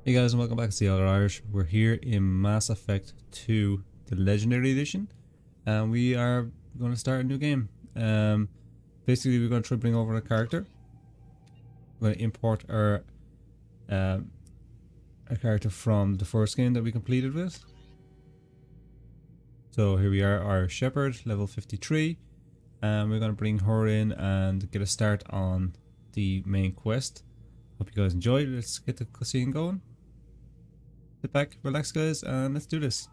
Hey guys, and welcome back to the Other Irish. We're here in Mass Effect 2, the Legendary Edition, and we are going to start a new game. Basically, we're going to try to bring over a character. We're going to import a character from the first game that we completed with. So here we are, our Shepard, level 53, and we're going to bring her in and get a start on the main quest. Hope you guys enjoy. Let's get the scene going. Sit back, relax guys, and let's do this.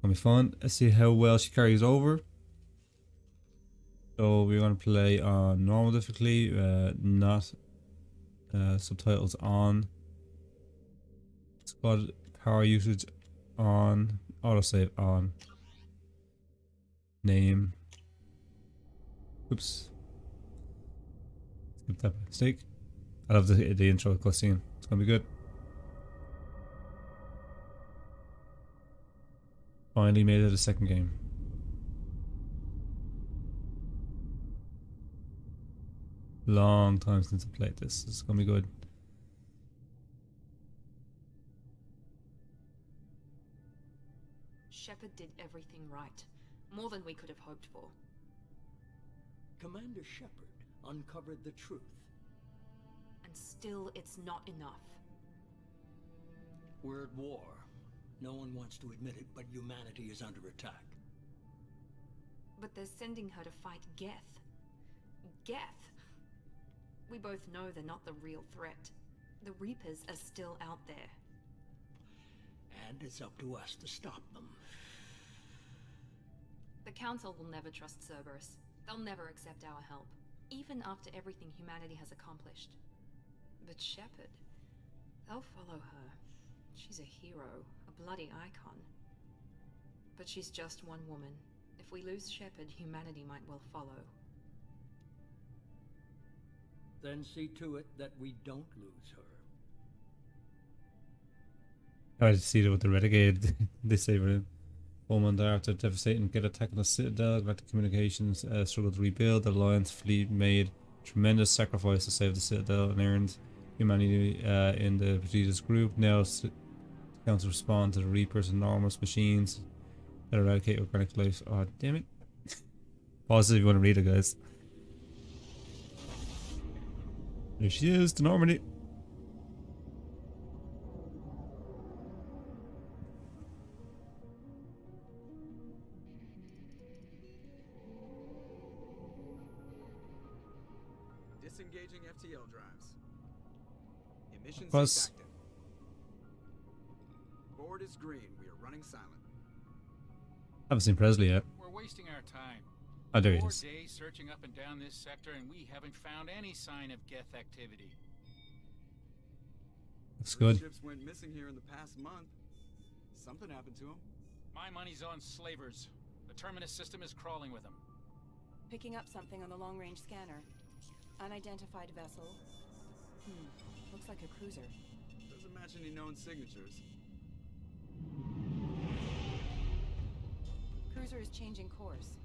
Gonna be fun. Let's see how well she carries over. So we're gonna play on normal difficulty, not subtitles on. Squad power usage on. Autosave on. Name. Oops. Skip that mistake. I love the intro cutscene. It's gonna be good. Finally made it a second game. Long time since I played this. This is gonna be good. Shepard did everything right. More than we could have hoped for. Commander Shepard uncovered the truth. And still, it's not enough. We're at war. No one wants to admit it, but humanity is under attack. But they're sending her to fight Geth. Geth! We both know they're not the real threat. The Reapers are still out there. And it's up to us to stop them. The Council will never trust Cerberus. They'll never accept our help, even after everything humanity has accomplished. But Shepard, they'll follow her. She's a hero, a bloody icon. But she's just one woman. If we lose Shepard, humanity might well follow. Then see to it that we don't lose her. I just see that with the Renegade, they say we're in. 4 months after devastating get attacking the Citadel, Galactic Communications struggled to rebuild. The Alliance fleet made tremendous sacrifice to save the Citadel and earned humanity in the prestigious group. Now Council respond to the Reapers, enormous machines that eradicate organic life. Oh, damn it. Pause it if you want to read it, guys. There she is, the Normandy. Disengaging FTL drives. Emissions Plus. active. Board is green. We are running silent. Haven't seen Presley yet. We're wasting our time. Oh, there he 4 is. days searching up and down this sector, and we haven't found any sign of Geth activity. Looks 3 good. ships went missing here in the past month. Something happened to them. My money's on slavers. The Terminus system is crawling with them. Picking up something on the long-range scanner. Unidentified vessel. Looks like a cruiser. Doesn't match any known signatures. Cruiser is changing course.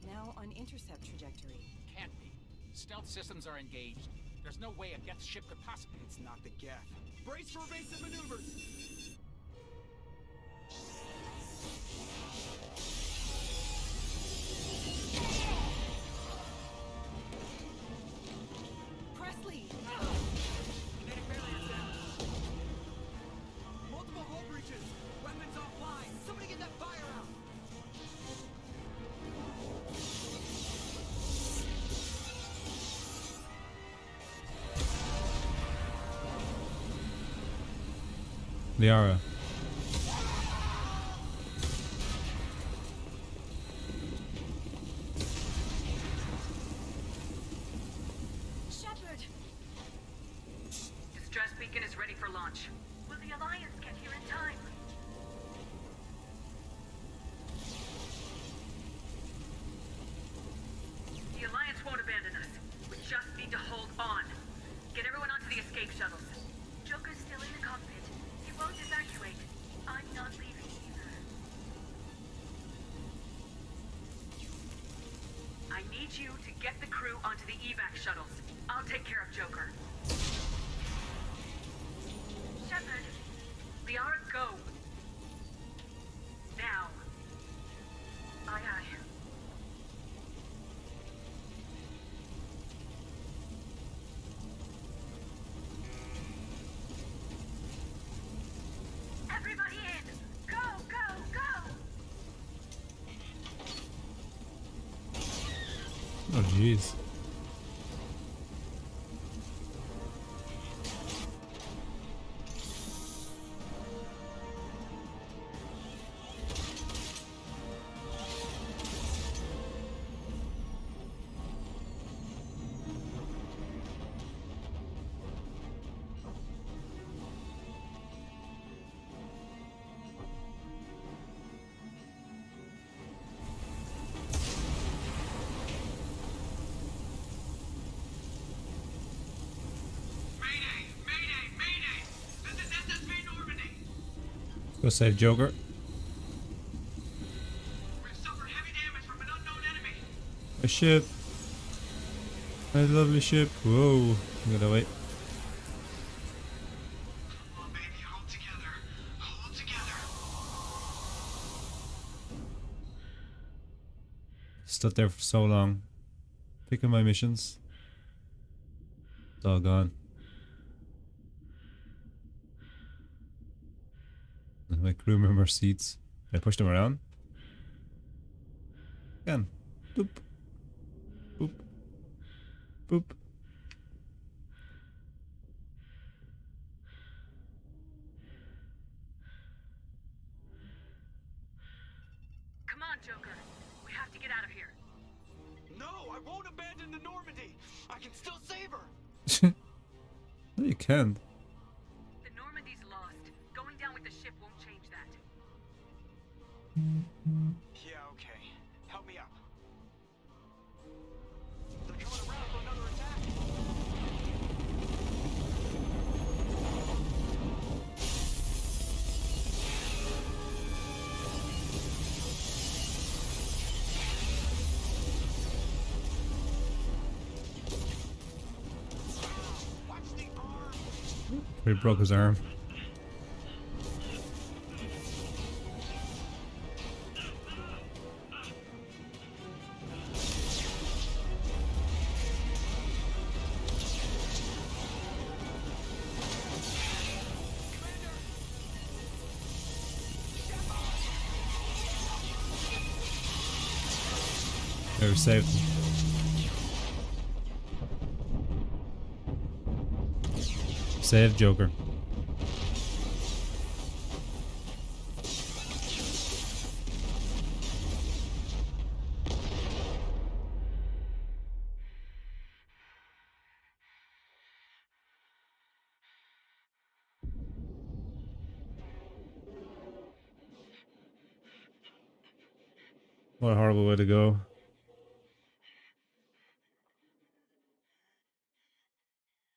Now on intercept trajectory. Can't be. Stealth systems are engaged. There's no way a Geth ship could possibly... It's not the Geth. Brace for evasive maneuvers! Presley! Kinetic barriers down. Multiple hull breaches. Weapons offline. Somebody get that fire out. Liara. Shepard! Distress beacon is ready for launch. Will the Alliance get here in time? The Alliance won't abandon us. We just need to hold on. Get everyone onto the escape shuttles. Joker's still in the cockpit. He won't evacuate. I'm not leaving either. I need you to get the crew onto the evac shuttles. I'll take care of Joker. jeez. Go save Joker. We've suffered heavy damage from an unknown enemy. A ship. A lovely ship. Whoa. I'm gonna wait. Come on, baby, hold together. Hold together. Stood there for so long. Picking my missions. It's all gone. And my crew member seats. Can I push them around? Can. Boop. Boop. Boop. Come on, Joker. We have to get out of here. No, I won't abandon the Normandy. I can still save her. No, you can't. The Normandy's lost. Going down with the ship won't change that. Yeah, okay. Help me up. They're coming around for another attack. Watch the arm. He broke his arm. Never saved him. Save Joker. What a horrible way to go.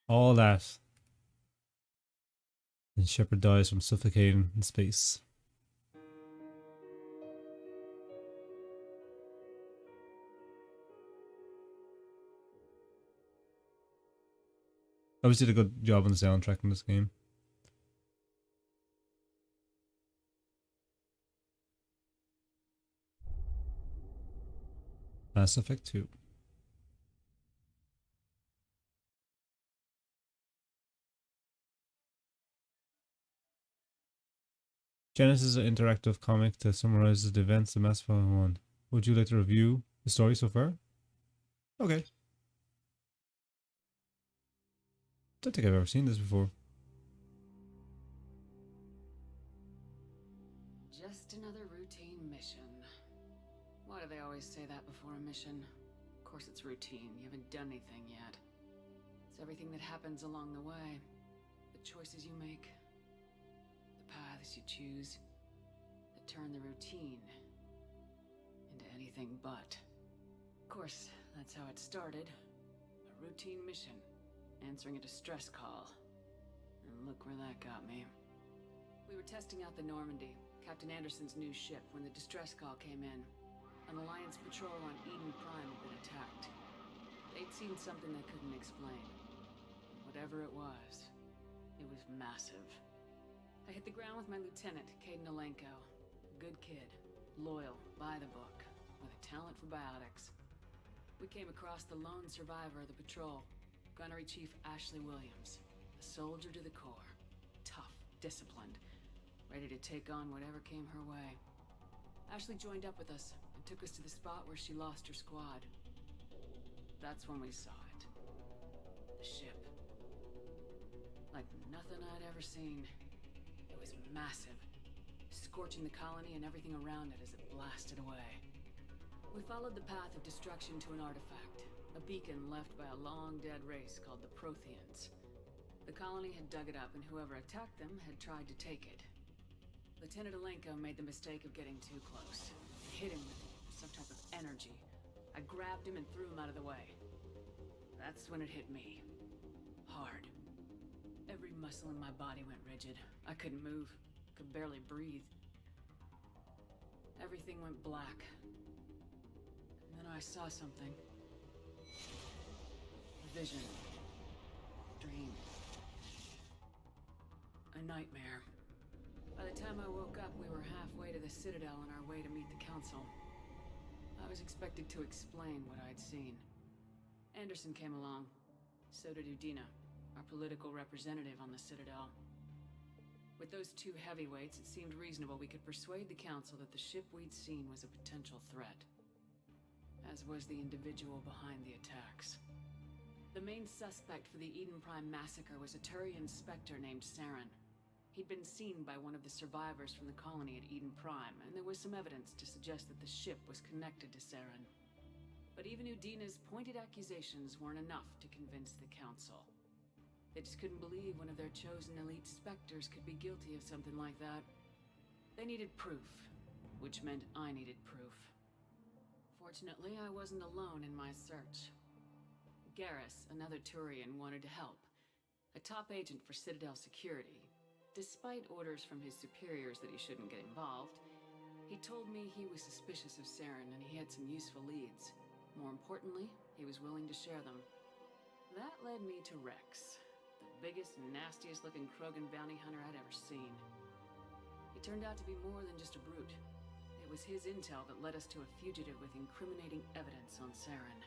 All that. And Shepard dies from suffocating in space. Obviously did a good job on the soundtrack in this game. Mass Effect 2. Genesis is an interactive comic that summarizes the events of Mass Effect 1. Would you like to review the story so far? Okay. Don't think I've ever seen this before. Just another routine mission. Why do they always say that before a mission? Of course it's routine. You haven't done anything yet. It's everything that happens along the way. The choices you make. The paths you choose. That turn the routine into anything but. Of course, that's how it started. A routine mission. Answering a distress call. And look where that got me. We were testing out the Normandy, Captain Anderson's new ship, when the distress call came in. An Alliance patrol on Eden Prime had been attacked. They'd seen something they couldn't explain. And whatever it was massive. I hit the ground with my lieutenant, Caden Alenko. A good kid, loyal, by the book, with a talent for biotics. We came across the lone survivor of the patrol, Gunnery Chief Ashley Williams. A soldier to the core. Tough, disciplined, ready to take on whatever came her way. Ashley joined up with us and took us to the spot where she lost her squad. that's when we saw it. The ship. Like nothing I'd ever seen. It was massive, scorching the colony and everything around it as it blasted away. We followed the path of destruction to an artifact, a beacon left by a long-dead race called the Protheans. The colony had dug it up, and whoever attacked them had tried to take it. Lieutenant Alenko made the mistake of getting too close. Hit him with some type of energy. I grabbed him and threw him out of the way. That's when it hit me. Hard. Every muscle in my body went rigid. I couldn't move. Could barely breathe. Everything went black. And then I saw something. A vision. Dream. A nightmare. By the time I woke up, we were halfway to the Citadel on our way to meet the Council. I was expected to explain what I'd seen. Anderson came along. So did Udina, our political representative on the Citadel. With those two heavyweights, it seemed reasonable we could persuade the Council that the ship we'd seen was a potential threat. As was the individual behind the attacks. The main suspect for the Eden Prime massacre was a Turian Spectre named Saren. He'd been seen by one of the survivors from the colony at Eden Prime, and there was some evidence to suggest that the ship was connected to Saren. But even Udina's pointed accusations weren't enough to convince the Council. They just couldn't believe one of their chosen elite Spectres could be guilty of something like that. They needed proof, which meant I needed proof. Fortunately, I wasn't alone in my search. Garrus, another Turian, wanted to help. A top agent for Citadel security. Despite orders from his superiors that he shouldn't get involved, he told me he was suspicious of Saren and he had some useful leads. More importantly, he was willing to share them. That led me to Rex, the biggest, nastiest looking Krogan bounty hunter I'd ever seen. He turned out to be more than just a brute. It was his intel that led us to a fugitive with incriminating evidence on Saren.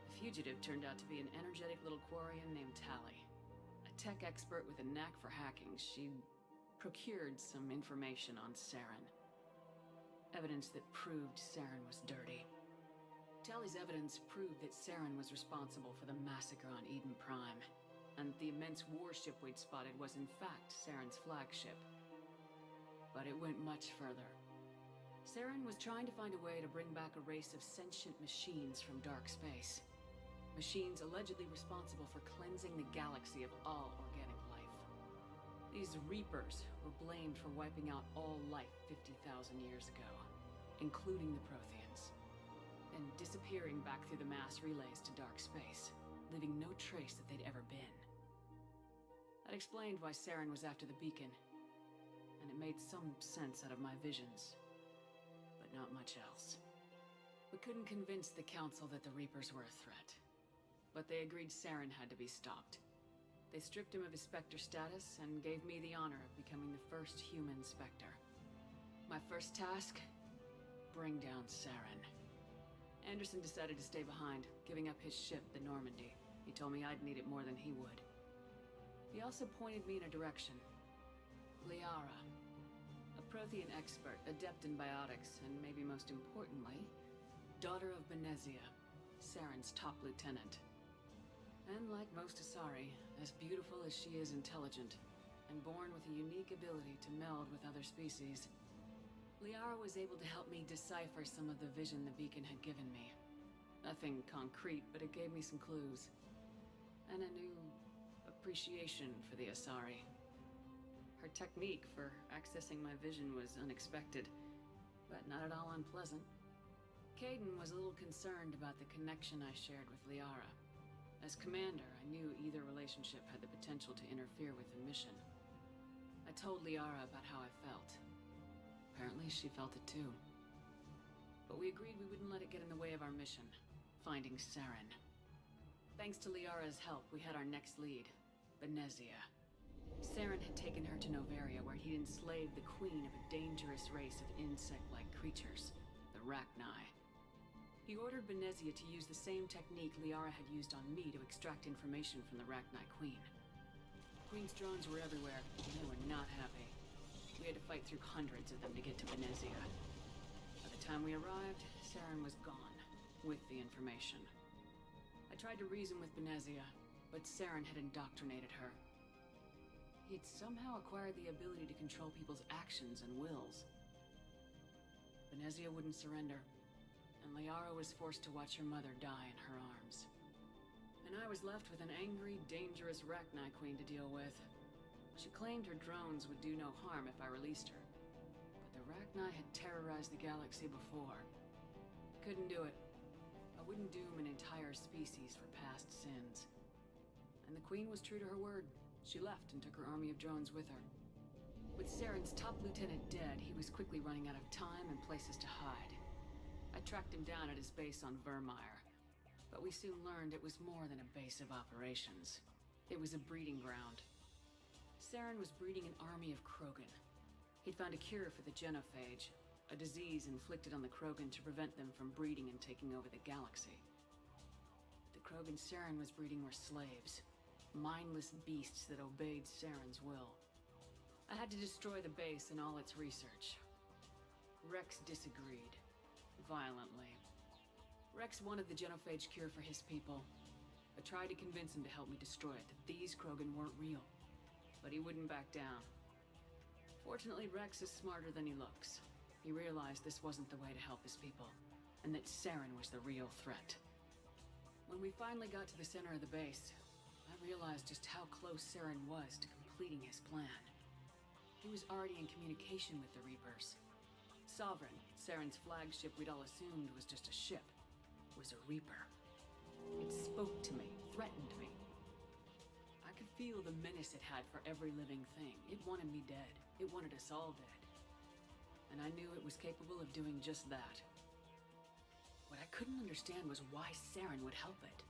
The fugitive turned out to be an energetic little Quarian named Tally. Tech expert with a knack for hacking, she'd procured some information on Saren. Evidence that proved Saren was dirty. Tally's evidence proved that Saren was responsible for the massacre on Eden Prime, and the immense warship we'd spotted was in fact Saren's flagship. But it went much further. Saren was trying to find a way to bring back a race of sentient machines from dark space. Machines allegedly responsible for cleansing the galaxy of all organic life. These Reapers were blamed for wiping out all life 50,000 years ago, including the Protheans, and disappearing back through the mass relays to dark space, leaving no trace that they'd ever been. That explained why Saren was after the beacon, and it made some sense out of my visions, but not much else. We couldn't convince the Council that the Reapers were a threat. But they agreed Saren had to be stopped. They stripped him of his Spectre status and gave me the honor of becoming the first human Spectre. My first task? Bring down Saren. Anderson decided to stay behind, giving up his ship, the Normandy. He told me I'd need it more than he would. He also pointed me in a direction. Liara. A Prothean expert, adept in biotics, and maybe most importantly, daughter of Benezia, Saren's top lieutenant. And like most Asari, as beautiful as she is intelligent, and born with a unique ability to meld with other species, Liara was able to help me decipher some of the vision the beacon had given me. Nothing concrete, but it gave me some clues. And a new appreciation for the Asari. Her technique for accessing my vision was unexpected, but not at all unpleasant. Kaidan was a little concerned about the connection I shared with Liara. As commander, I knew either relationship had the potential to interfere with the mission. I told Liara about how I felt. Apparently, she felt it too. But we agreed we wouldn't let it get in the way of our mission, finding Saren. Thanks to Liara's help, we had our next lead, Benezia. Saren had taken her to Noveria, where he'd enslaved the queen of a dangerous race of insect-like creatures, the Rachni. He ordered Benezia to use the same technique Liara had used on me to extract information from the Rachni Queen. The Queen's drones were everywhere, and they were not happy. We had to fight through hundreds of them to get to Benezia. By the time we arrived, Saren was gone, with the information. I tried to reason with Benezia, but Saren had indoctrinated her. He'd somehow acquired the ability to control people's actions and wills. Benezia wouldn't surrender, and Liara was forced to watch her mother die in her arms. And I was left with an angry, dangerous Rachni Queen to deal with. She claimed her drones would do no harm if I released her. But the Rachni had terrorized the galaxy before. I couldn't do it. I wouldn't doom an entire species for past sins. And the Queen was true to her word. She left and took her army of drones with her. With Saren's top lieutenant dead, he was quickly running out of time and places to hide. I tracked him down at his base on Vermeer, but we soon learned it was more than a base of operations. It was a breeding ground. Saren was breeding an army of Krogan. He'd found a cure for the genophage, a disease inflicted on the Krogan to prevent them from breeding and taking over the galaxy. The Krogan Saren was breeding were slaves, mindless beasts that obeyed Saren's will. I had to destroy the base and all its research. Rex disagreed, violently. Rex wanted the genophage cure for his people. I tried to convince him to help me destroy it, that these Krogan weren't real. But he wouldn't back down. Fortunately, Rex is smarter than he looks. He realized this wasn't the way to help his people, and that Saren was the real threat. When we finally got to the center of the base, I realized just how close Saren was to completing his plan. He was already in communication with the Reapers. Sovereign, Saren's flagship we'd all assumed was just a ship, was a Reaper. It spoke to me, threatened me. I could feel the menace it had for every living thing. It wanted me dead. It wanted us all dead. And I knew it was capable of doing just that. What I couldn't understand was why Saren would help it.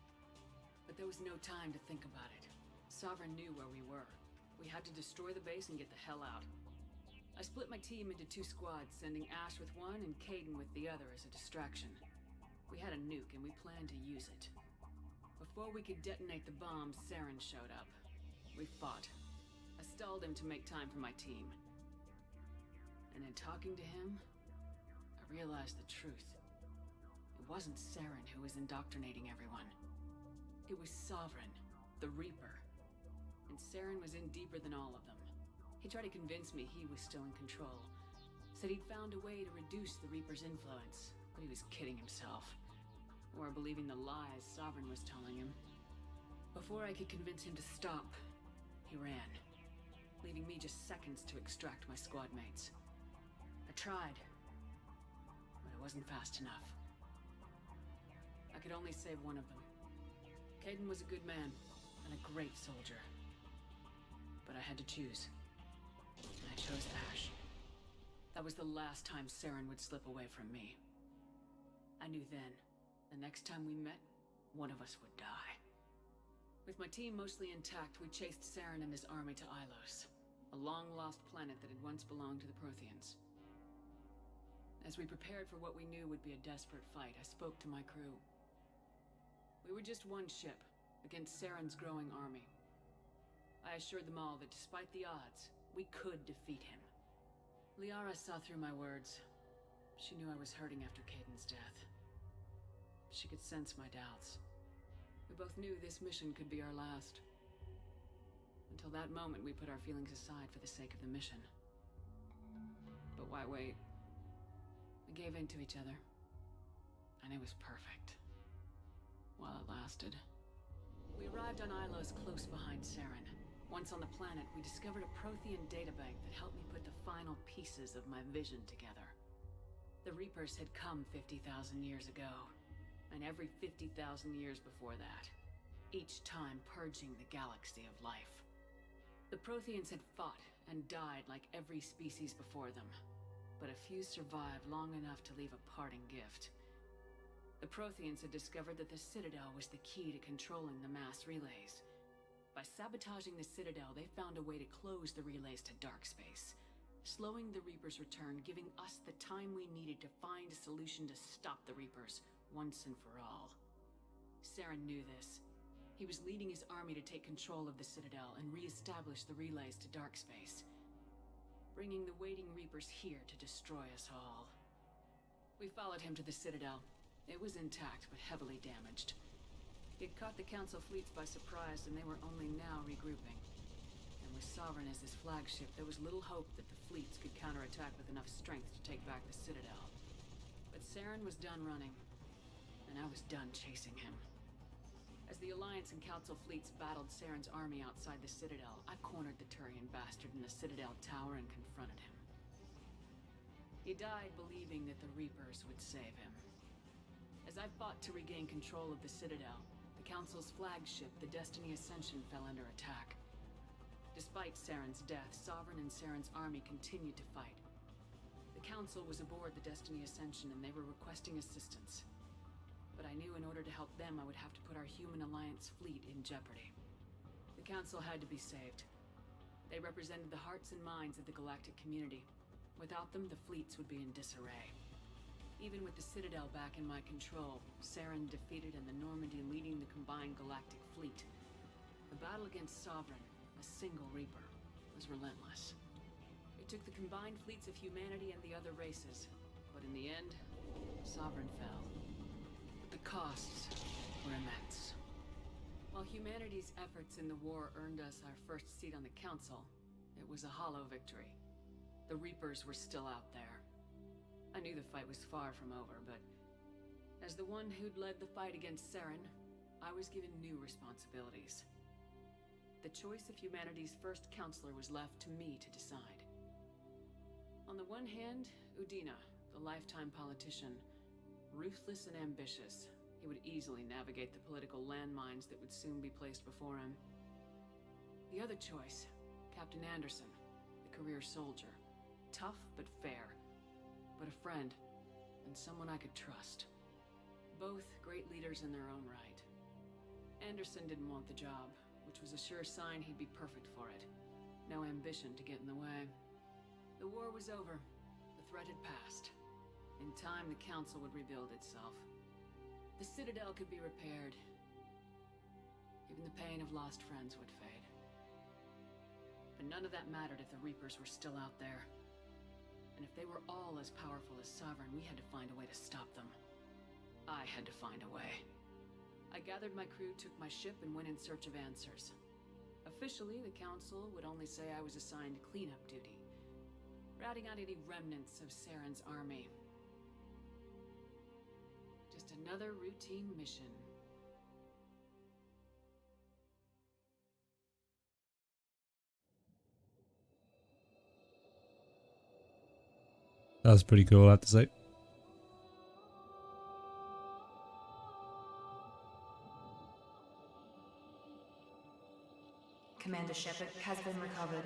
But there was no time to think about it. Sovereign knew where we were. We had to destroy the base and get the hell out. I split my team into 2 squads, sending Ash with one and Caden with the other as a distraction. We had a nuke and we planned to use it. Before we could detonate the bomb, Saren showed up. We fought. I stalled him to make time for my team. And in talking to him, I realized the truth. It wasn't Saren who was indoctrinating everyone. It was Sovereign, the Reaper. And Saren was in deeper than all of them. He tried to convince me he was still in control. Said he'd found a way to reduce the Reaper's influence, but he was kidding himself. Or believing the lies Sovereign was telling him. Before I could convince him to stop, he ran, leaving me just seconds to extract my squad mates. I tried, but it wasn't fast enough. I could only save one of them. Caden was a good man, and a great soldier. But I had to choose. And I chose Ash. That was the last time Saren would slip away from me. I knew then, the next time we met, one of us would die. With my team mostly intact, we chased Saren and his army to Ilos, a long-lost planet that had once belonged to the Protheans. As we prepared for what we knew would be a desperate fight, I spoke to my crew. We were just one ship, against Saren's growing army. I assured them all that despite the odds, we could defeat him. Liara saw through my words. She knew I was hurting after Caden's death. She could sense my doubts. We both knew this mission could be our last. Until that moment, we put our feelings aside for the sake of the mission. But why wait? We gave in to each other. And it was perfect. While it lasted. We arrived on Ilos close behind Saren. Once on the planet, we discovered a Prothean databank that helped me put the final pieces of my vision together. The Reapers had come 50,000 years ago, and every 50,000 years before that, each time purging the galaxy of life. The Protheans had fought and died like every species before them, but a few survived long enough to leave a parting gift. The Protheans had discovered that the Citadel was the key to controlling the mass relays. By sabotaging the Citadel, they found a way to close the relays to dark space, slowing the Reapers' return, giving us the time we needed to find a solution to stop the Reapers once and for all. Saren knew this. He was leading his army to take control of the Citadel and re-establish the relays to dark space, bringing the waiting Reapers here to destroy us all. We followed him to the Citadel. It was intact, but heavily damaged. It caught the Council fleets by surprise, and they were only now regrouping. And with Sovereign as his flagship, there was little hope that the fleets could counterattack with enough strength to take back the Citadel. But Saren was done running, and I was done chasing him. As the Alliance and Council fleets battled Saren's army outside the Citadel, I cornered the Turian bastard in the Citadel tower and confronted him. He died believing that the Reapers would save him. As I fought to regain control of the Citadel, the Council's flagship, the Destiny Ascension, fell under attack. Despite Saren's death, Sovereign and Saren's army continued to fight. The Council was aboard the Destiny Ascension and they were requesting assistance. But I knew in order to help them, I would have to put our human Alliance fleet in jeopardy. The Council had to be saved. They represented the hearts and minds of the galactic community. Without them, the fleets would be in disarray. Even with the Citadel back in my control, Saren defeated and the Normandy leading the combined galactic fleet. The battle against Sovereign, a single Reaper, was relentless. It took the combined fleets of humanity and the other races, but in the end, Sovereign fell. But the costs were immense. While humanity's efforts in the war earned us our first seat on the Council, it was a hollow victory. The Reapers were still out there. I knew the fight was far from over, but as the one who'd led the fight against Saren, I was given new responsibilities. The choice of humanity's first counselor was left to me to decide. On the one hand, Udina, the lifetime politician, ruthless and ambitious. He would easily navigate the political landmines that would soon be placed before him. The other choice, Captain Anderson, the career soldier. Tough but fair. But a friend, and someone I could trust. Both great leaders in their own right. Anderson didn't want the job, which was a sure sign he'd be perfect for it. No ambition to get in the way. The war was over. The threat had passed. In time, the Council would rebuild itself. The Citadel could be repaired. Even the pain of lost friends would fade. But none of that mattered if the Reapers were still out there. And if they were all as powerful as Sovereign, we had to find a way to stop them. I had to find a way. I gathered my crew, took my ship, and went in search of answers. Officially, the Council would only say I was assigned cleanup duty, routing out any remnants of Saren's army. Just another routine mission. That was pretty cool, I have to say. Commander Shepard has been recovered.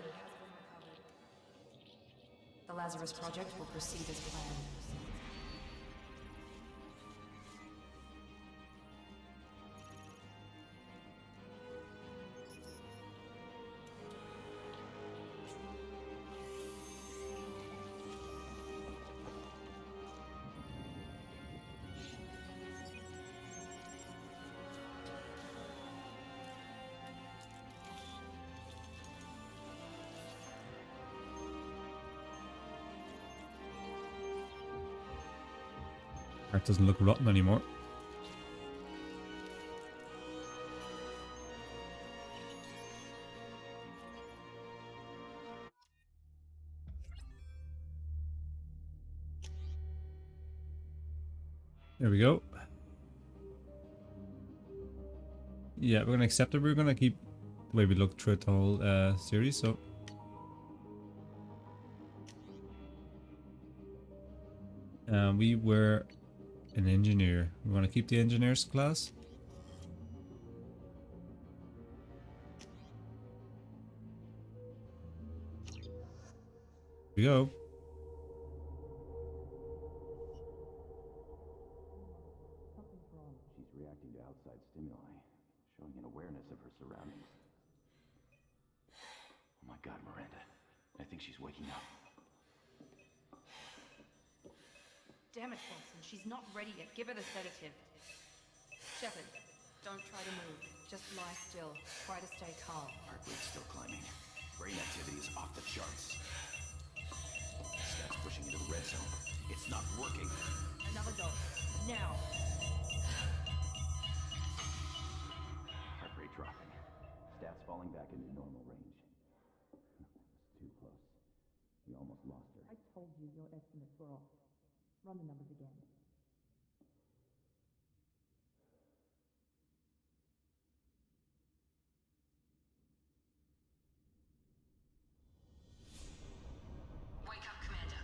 The Lazarus Project will proceed as planned. Art doesn't look rotten anymore. There we go. Yeah, we're gonna accept it. We're gonna keep the way we look through the whole series. So we were an engineer. We want to keep the engineers class. Here we go. She's reacting to outside stimuli, showing an awareness of her surroundings. Oh my God, Miranda. I think she's waking up. Damn it, Watson. She's not ready yet. Give her the sedative. Shepard, don't try to move. Just lie still. Try to stay calm. Heart rate's still climbing. Brain activity is off the charts. Stats pushing into the red zone. It's not working. Another dose. Now. normal range. It was too close. We almost lost her. I told you your estimates were off. Run the numbers again. Wake up, Commander.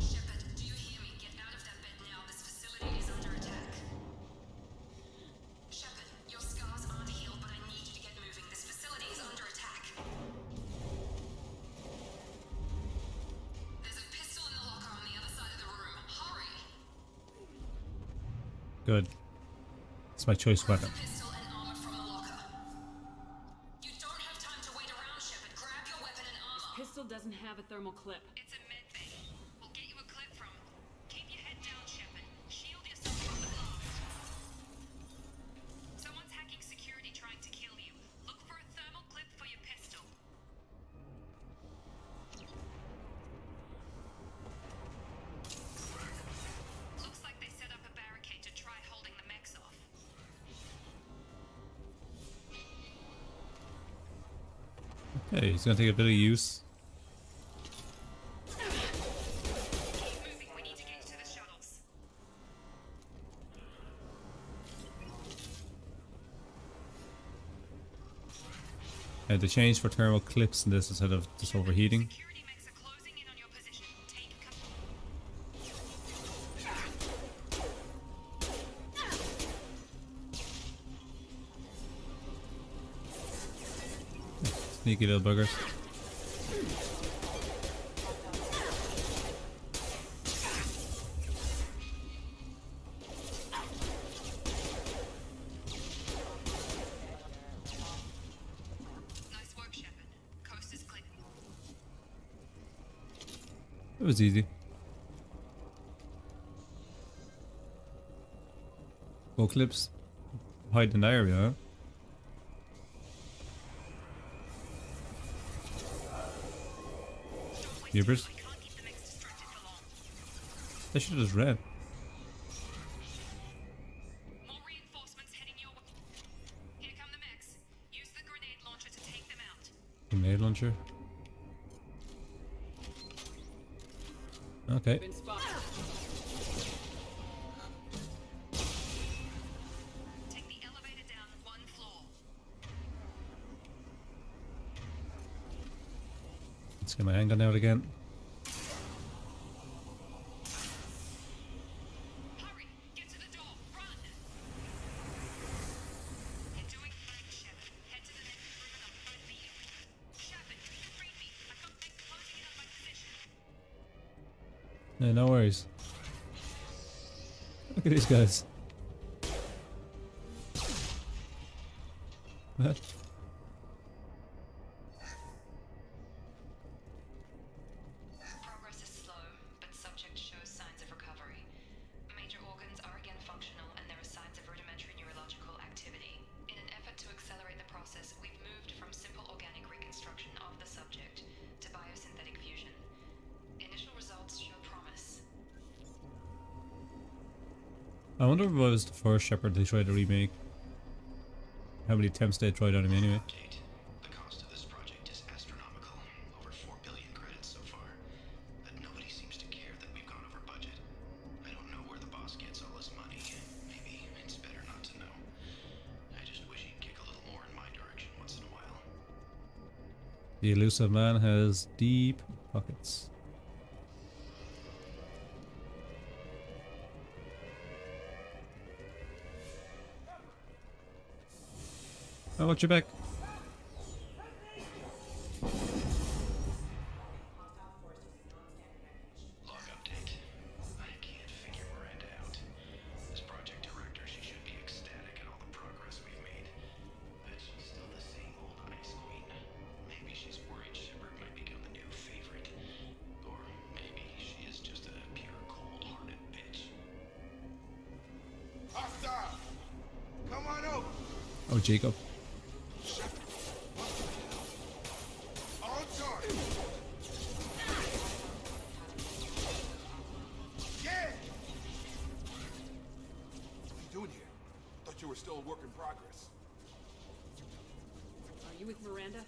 Shepard, do you hear me? Get out of that bed now. This facility is under attack. Shepard, your scars aren't healed, but I need you to get moving. This facility is under attack. There's a pistol in the locker on the other side of the room. Hurry! Good. It's my choice weapon. The pistol and armor from the locker. You don't have time to wait around, Shepard. Grab your weapon and armor. Pistol doesn't have a thermal clip. It's a med bay. We'll get you a clip from. Keep your head down, Shepard. Shield yourself from the blast. Someone's hacking security trying to kill you. Look for a thermal clip for your pistol. Looks like they set up a barricade to try holding the mechs off. Okay, he's gonna take a bit of use. Keep moving. We need to get you to the shuttles. They changed for thermal clips in this instead of just overheating. Security mechs are closing in on your position. Take cover. Sneaky little buggers. Nice work, Shepard. Coast is clear. It was easy. Go clips. Hide in the area, huh? Hubers. I can't keep the mechs distracted for long. They should have just ran. More reinforcements heading your way. Here come the mechs. Use the grenade launcher to take them out. Grenade launcher. Okay. Been spotted. Take the elevator down 1 floor. Let's get my handgun out again. Hurry! Get to the door! Run! You're doing fine, Shepard. Head to the next room and I'll try to beat you. Shepard, you can read me. I've got mechs closing in on my position. Yeah, no worries. Look at these guys. What? Progress is slow, but subject shows signs of recovery. Major organs are again functional, and there are signs of rudimentary neurological activity. In an effort to accelerate the process, we've moved from simple organic reconstruction of the subject to biosynthetic fusion. Initial results show promise. I wonder if it was the first Shepard they tried to remake. How many attempts they tried on him anyway? Update. The cost of this project is astronomical. Over 4 billion credits so far. But nobody seems to care that we've gone over budget. I don't know where the boss gets all his money. Maybe it's better not to know. I just wish he'd kick a little more in my direction once in a while. The elusive man has deep pockets. I watch your back. Log update. I can't figure Miranda out. As project director, she should be ecstatic at all the progress we've made. But she's still the same old ice queen. Maybe she's worried Shepard might become the new favorite. Or maybe she is just a pure cold-hearted bitch. Hostile! Come on over! Oh, Jacob. On target! Yeah! What are you doing here? Thought you were still working in progress. Are you with Miranda?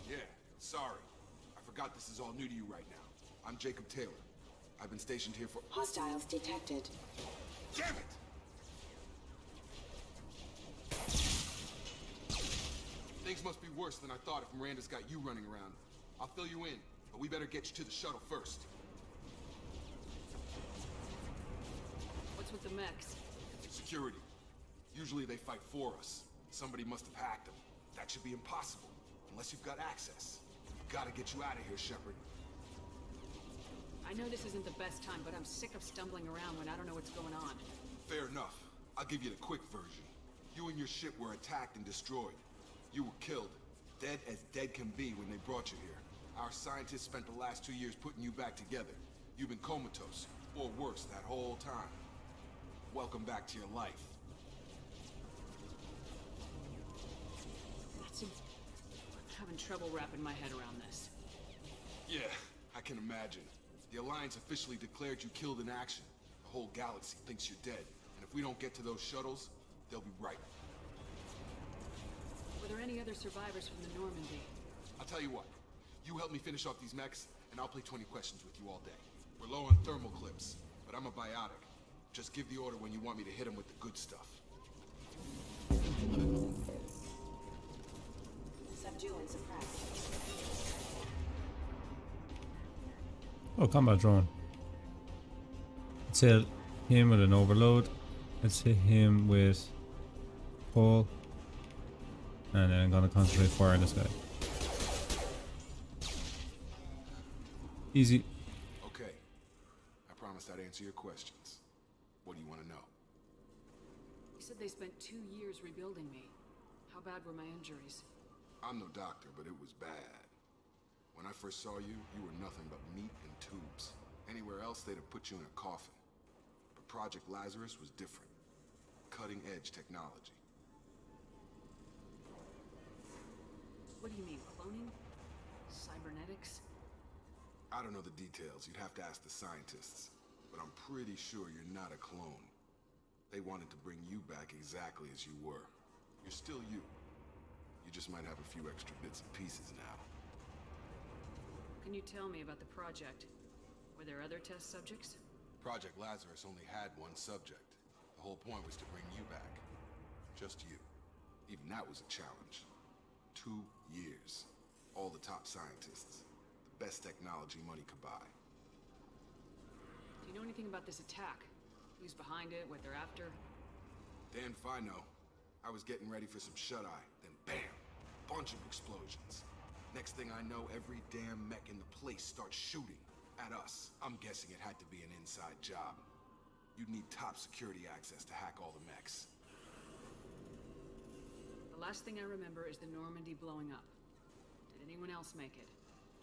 Yeah, sorry. I forgot this is all new to you right now. I'm Jacob Taylor. I've been stationed here for— Hostiles detected. Damn it! Things must be worse than I thought if Miranda's got you running around. I'll fill you in, but we better get you to the shuttle first. What's with the mechs? Security. Usually they fight for us. Somebody must have hacked them. That should be impossible, unless you've got access. Gotta get you out of here, Shepard. I know this isn't the best time, but I'm sick of stumbling around when I don't know what's going on. Fair enough. I'll give you the quick version. You and your ship were attacked and destroyed. You were killed. Dead as dead can be when they brought you here. Our scientists spent the last 2 years putting you back together. You've been comatose, or worse, that whole time. Welcome back to your life. I'm having trouble wrapping my head around this. Yeah, I can imagine. The Alliance officially declared you killed in action. The whole galaxy thinks you're dead. And if we don't get to those shuttles, they'll be right. Were there any other survivors from the Normandy? I'll tell you what. You help me finish off these mechs, and I'll play 20 questions with you all day. We're low on thermal clips, but I'm a biotic. Just give the order when you want me to hit them with the good stuff. Subdue and suppress. Oh, combat drone. Let's hit him with an overload. Let's hit him with pull. And then I'm gonna concentrate fire on this guy. Easy. Okay. I promised I'd answer your questions. What do you want to know? You said they spent 2 years rebuilding me. How bad were my injuries? I'm no doctor, but it was bad. When I first saw you, you were nothing but meat and tubes. Anywhere else, they'd have put you in a coffin. But Project Lazarus was different. Cutting-edge technology. What do you mean, cloning? Cybernetics? I don't know the details. You'd have to ask the scientists. But I'm pretty sure you're not a clone. They wanted to bring you back exactly as you were. You're still you. You just might have a few extra bits and pieces now. Can you tell me about the project? Were there other test subjects? Project Lazarus only had one subject. The whole point was to bring you back. Just you. Even that was a challenge. 2 years. All the top scientists. The best technology money could buy. Do you know anything about this attack? Who's behind it, what they're after? Damn if I know. I was getting ready for some shut-eye, then bam! Bunch of explosions. Next thing I know, every damn mech in the place starts shooting at us. I'm guessing it had to be an inside job. You'd need top security access to hack all the mechs. The last thing I remember is the Normandy blowing up. Did anyone else make it?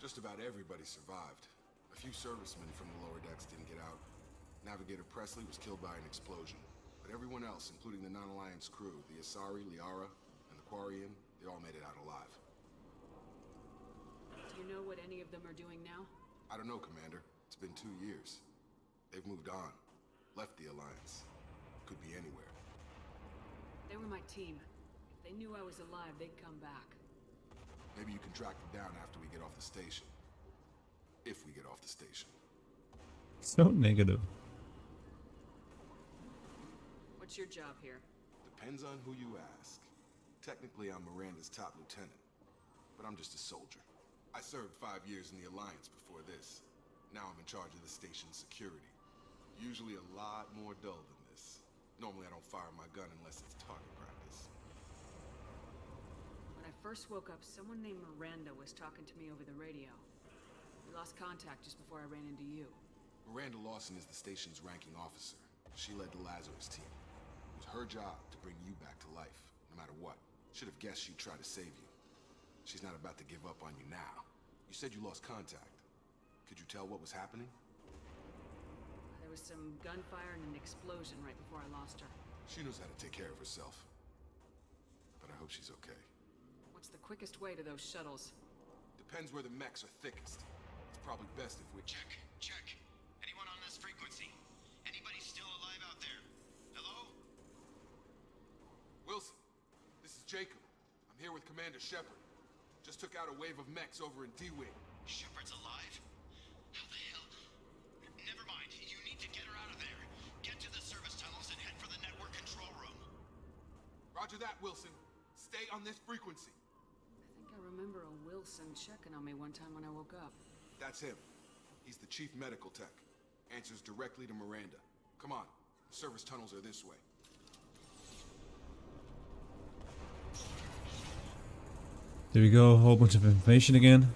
Just about everybody survived. A few servicemen from the lower decks didn't get out. Navigator Presley was killed by an explosion. But everyone else, including the non-Alliance crew, the Asari, Liara, and the Quarian, they all made it out alive. Do you know what any of them are doing now? I don't know, Commander. It's been 2 years. They've moved on. Left the Alliance. Could be anywhere. They were my team. If they knew I was alive, they'd come back. Maybe you can track them down after we get off the station. If we get off the station. So negative. What's your job here? Depends on who you ask. Technically, I'm Miranda's top lieutenant. But I'm just a soldier. I served 5 years in the Alliance before this. Now I'm in charge of the station's security. Usually a lot more dull than this. Normally I don't fire my gun unless it's target practice. When I first woke up, someone named Miranda was talking to me over the radio. We lost contact just before I ran into you. Miranda Lawson is the station's ranking officer. She led the Lazarus team. It was her job to bring you back to life, no matter what. Should have guessed she'd try to save you. She's not about to give up on you now. You said you lost contact. Could you tell what was happening? There was some gunfire and an explosion right before I lost her. She knows how to take care of herself. But I hope she's okay. What's the quickest way to those shuttles? Depends where the mechs are thickest. It's probably best if we— Check. Anyone on this frequency? Anybody still alive out there? Hello? Wilson, Jacob. I'm here with Commander Shepard. Just took out a wave of mechs over in D-Wing. Shepard's alive? How the hell? Never mind. You need to get her out of there. Get to the service tunnels and head for the network control room. Roger that, Wilson. Stay on this frequency. I think I remember a Wilson checking on me one time when I woke up. That's him. He's the chief medical tech. Answers directly to Miranda. Come on. The service tunnels are this way. There we go, a whole bunch of information again.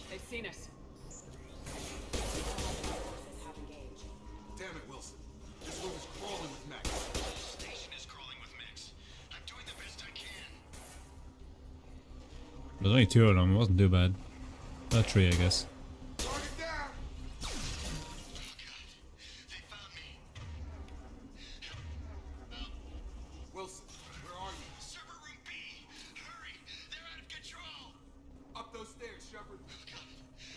They've seen us. Damn it, Wilson. This room is crawling with mechs. The station is crawling with mechs. I'm doing the best I can. There's only 2 of them, it wasn't too bad. 3, I guess. Target down! Oh god. They found me. Wilson, where are you? Server room B! Hurry! They're out of control! Up those stairs, Shepard. Oh god.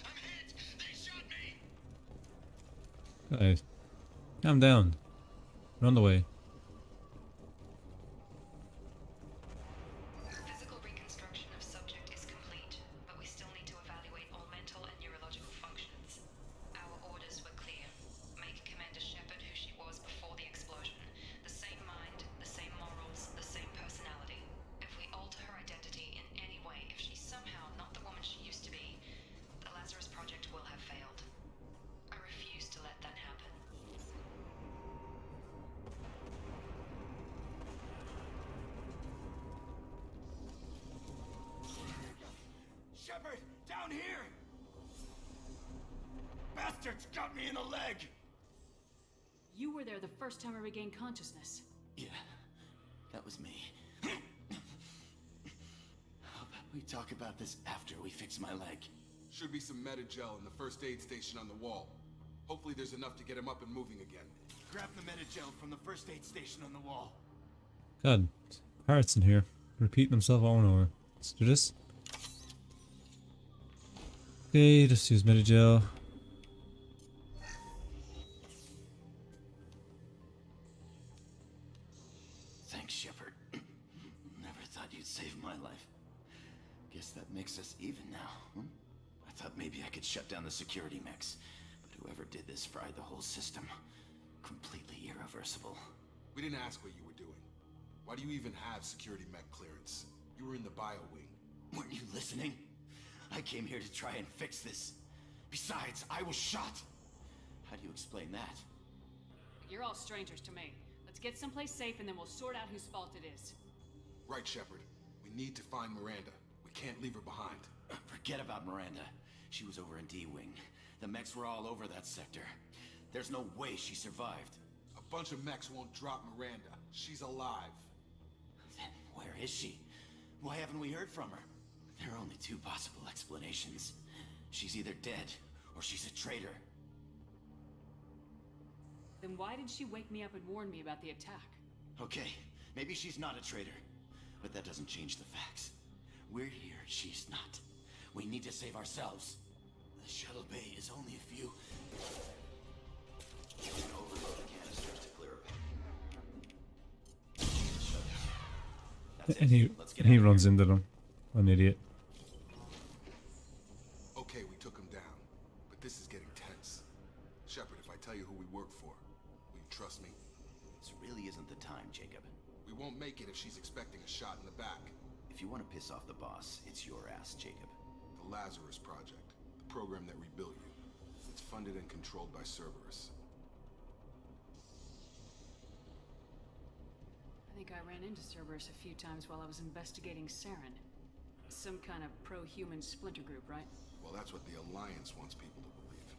I'm hit! They shot me! Guys, calm down. We're on the way. Physical reconstruction of subject is complete, but we still need to evaluate all mental and neurological functions. Our orders were clear. Make Commander Shepard who she was before the explosion. The same mind, the same morals, the same personality. If we alter her identity in any way, if she's somehow not the woman she used to be, the Lazarus Project will have failed. I refuse to let that happen. Shepard, down here! Bastards got me in the leg! You were there the first time I regained consciousness. Yeah, that was me. How about we talk about this after we fix my leg? Should be some Medi-gel in the first aid station on the wall. Hopefully there's enough to get him up and moving again. Grab the Medi-gel from the first aid station on the wall. God, parrots in here. Repeating himself over and over. Let's do this. Okay, just use Medi-gel. Thanks, Shepard. Never thought you'd save my life. Guess that makes us even now, huh? I thought maybe I could shut down the security mechs, but whoever did this fried the whole system. Completely irreversible. We didn't ask what you were doing. Why do you even have security mech clearance? You were in the bio wing. Weren't you listening? I came here to try and fix this. Besides, I was shot. How do you explain that? You're all strangers to me. Let's get someplace safe and then we'll sort out whose fault it is. Right, Shepard. We need to find Miranda. We can't leave her behind. Forget about Miranda. She was over in D-Wing. The mechs were all over that sector. There's no way she survived. A bunch of mechs won't drop Miranda. She's alive. Then where is she? Why haven't we heard from her? There are only 2 possible explanations. She's either dead, or she's a traitor. Then why did she wake me up and warn me about the attack? Okay, maybe she's not a traitor, but that doesn't change the facts. We're here, she's not. We need to save ourselves. The shuttle bay is only a few... You can overload the canisters to clear a That's And it. Let's get he out of runs here. into them. An idiot. Okay, we took him down, but this is getting tense. Shepard, if I tell you who we work for, will you trust me? This really isn't the time, Jacob. We won't make it if she's expecting a shot in the back. If you want to piss off the boss, it's your ass, Jacob. The Lazarus Project, the program that rebuilt you. It's funded and controlled by Cerberus. I think I ran into Cerberus a few times while I was investigating Saren. Some kind of pro-human splinter group, right? Well, that's what the Alliance wants people to believe.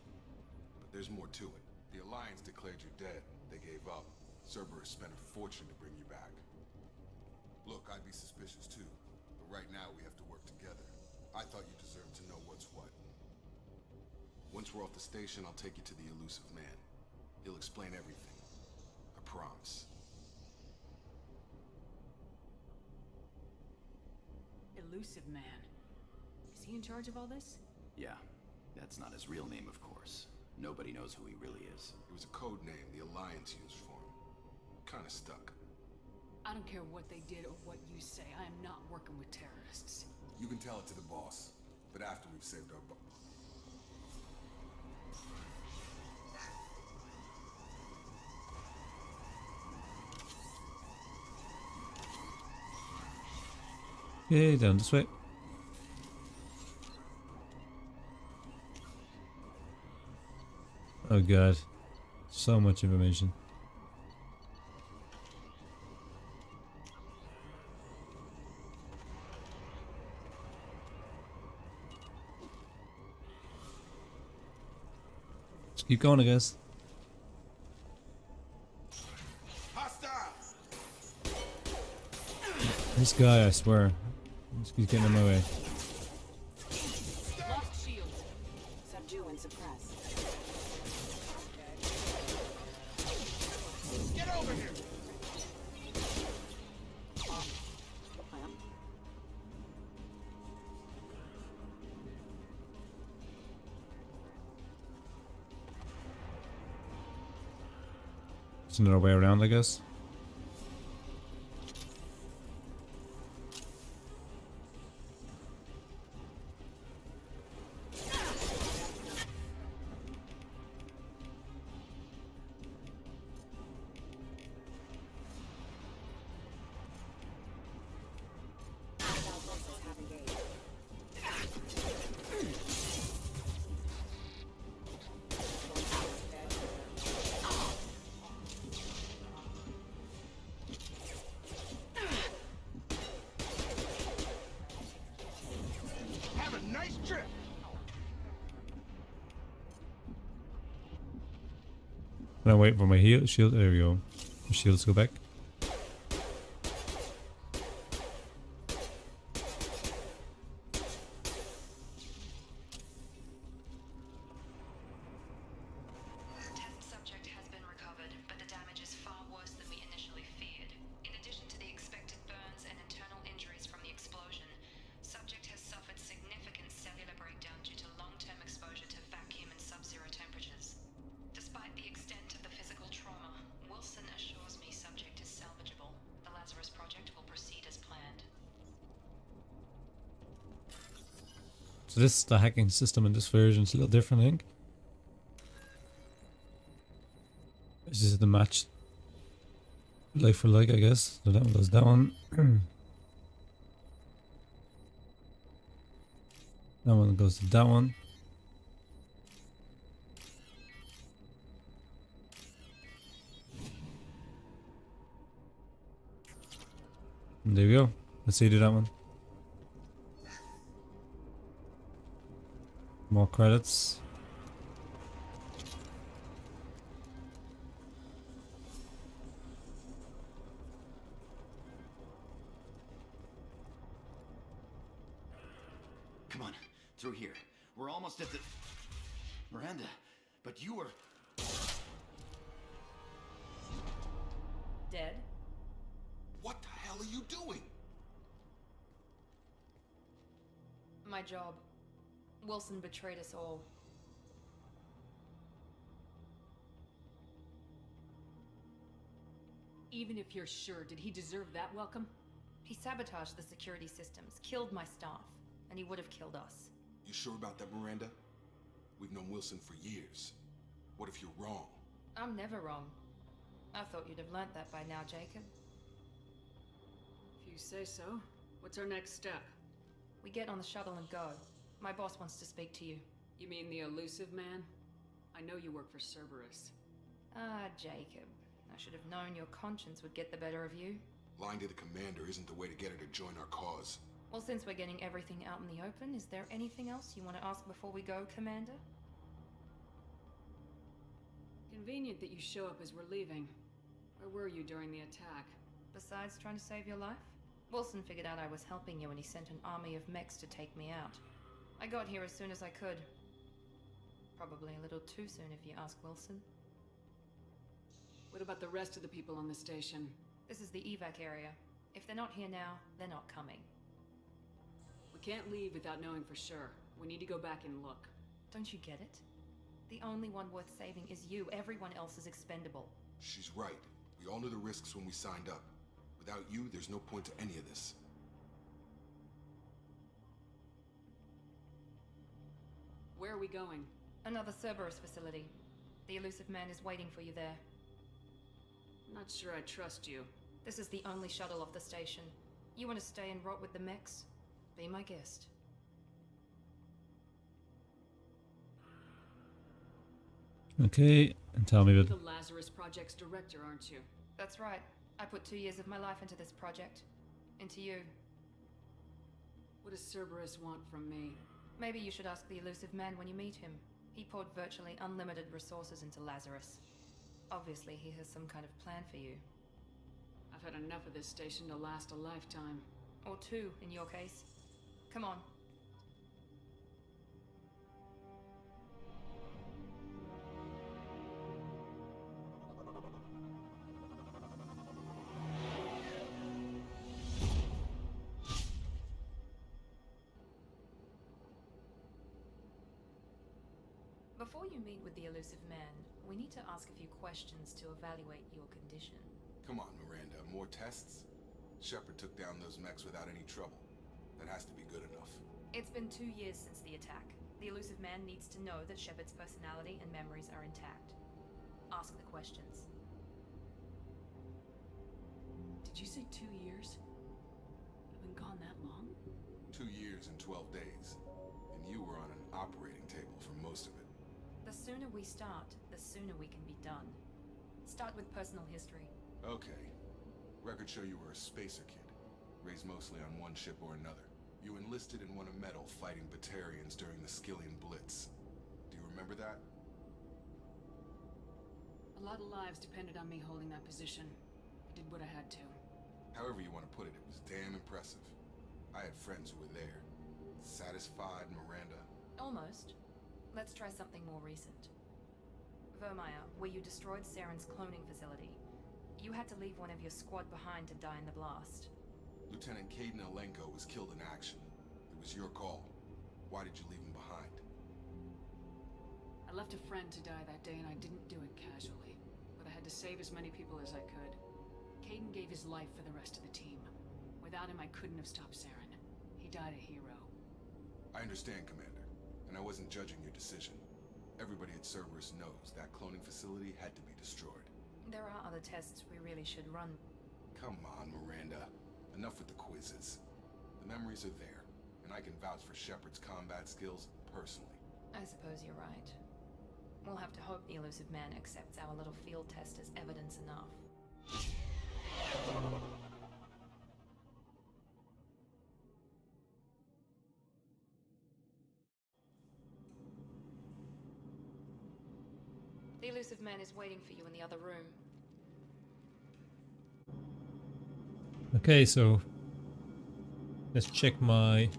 But there's more to it. The Alliance declared you dead. They gave up. Cerberus spent a fortune to bring you back. Look, I'd be suspicious too. But right now we have to work together. I thought you deserved to know what's what. Once we're off the station, I'll take you to the elusive man. He'll explain everything. I promise. Elusive Man. Is he in charge of all this? Yeah, that's not his real name, of course. Nobody knows who he really is. It was a code name the Alliance used for him. Kinda stuck. I don't care what they did or what you say. I am not working with terrorists. You can tell it to the boss, but after we've saved our Yay, down this way. Oh god. So much information. Just keep going, I guess. This guy, I swear. He's getting in my way. Lost shields. Subdue and suppress. Get over here! There's another way around, I guess. Have a nice trip! And I wait for my shield. There we go. The shields go back. Test subject has been recovered, but the damage is far worse than we initially feared. In addition to the expected burns and internal injuries from the explosion, subject has suffered significant cellular breakdown due to long-term exposure to vacuum and sub-zero temperatures. Despite the extent of the physical trauma, Wilson assures me subject is salvageable. The Lazarus project will proceed as planned. So this, the hacking system in this version is a little different, I think. This is the match. Like for like, I guess. So that one goes that one. That one goes to that one. And there we go. Let's see, do that one. More credits. Come on, through here. We're almost at the... Miranda, but you were... Dead? What the hell are you doing? My job. Wilson betrayed us all. Even if you're sure, did he deserve that welcome? He sabotaged the security systems, killed my staff, and he would have killed us. You sure about that, Miranda? We've known Wilson for years. What if you're wrong? I'm never wrong. I thought you'd have learnt that by now, Jacob. If you say so. What's our next step? We get on the shuttle and go. My boss wants to speak to you. You mean the elusive man? I know you work for Cerberus. Ah, Jacob. I should have known your conscience would get the better of you. Lying to the commander isn't the way to get her to join our cause. Well, since we're getting everything out in the open, is there anything else you want to ask before we go, Commander? Convenient that you show up as we're leaving. Where were you during the attack? Besides trying to save your life? Wilson figured out I was helping you and he sent an army of mechs to take me out. I got here as soon as I could. Probably a little too soon if you ask Wilson. What about the rest of the people on the station? This is the evac area. If they're not here now, they're not coming. We can't leave without knowing for sure. We need to go back and look. Don't you get it? The only one worth saving is you. Everyone else is expendable. She's right. We all knew the risks when we signed up. Without you, there's no point to any of this. Where are we going? Another Cerberus facility. The elusive man is waiting for you there. Not sure I trust you. This is the only shuttle off the station. You want to stay and rot with the mechs? Be my guest. Okay, and tell me You're about... the Lazarus Project's director, aren't you? That's right. I put 2 years of my life into this project. Into you. What does Cerberus want from me? Maybe you should ask the elusive man when you meet him. He poured virtually unlimited resources into Lazarus. Obviously, he has some kind of plan for you. I've had enough of this station to last a lifetime. Or 2, in your case. Come on. Before you meet with the elusive man, we need to ask a few questions to evaluate your condition. Come on, Miranda. More tests? Shepard took down those mechs without any trouble. That has to be good enough. It's been 2 years since the attack. The elusive man needs to know that Shepard's personality and memories are intact. Ask the questions. Did you say 2 years? I've been gone that long? 2 years and 12 days. And you were on an operating table for most of it. The sooner we start, the sooner we can be done. Start with personal history. Okay. Records show you were a spacer kid. Raised mostly on one ship or another. You enlisted and won a medal fighting Batarians during the Skillian Blitz. Do you remember that? A lot of lives depended on me holding that position. I did what I had to. However you want to put it, it was damn impressive. I had friends who were there. Satisfied, Miranda? Almost. Let's try something more recent. Vermeer, where you destroyed Saren's cloning facility. You had to leave one of your squad behind to die in the blast. Lieutenant Caden Alenko was killed in action. It was your call. Why did you leave him behind? I left a friend to die that day and I didn't do it casually. But I had to save as many people as I could. Caden gave his life for the rest of the team. Without him, I couldn't have stopped Saren. He died a hero. I understand, Commander. And I wasn't judging your decision. Everybody at Cerberus knows that cloning facility had to be destroyed. There are other tests we really should run. Come on, Miranda. Enough with the quizzes. The memories are there, and I can vouch for Shepard's combat skills personally. I suppose you're right. We'll have to hope the elusive man accepts our little field test as evidence enough. The elusive man is waiting for you in the other room. Okay, so let's check my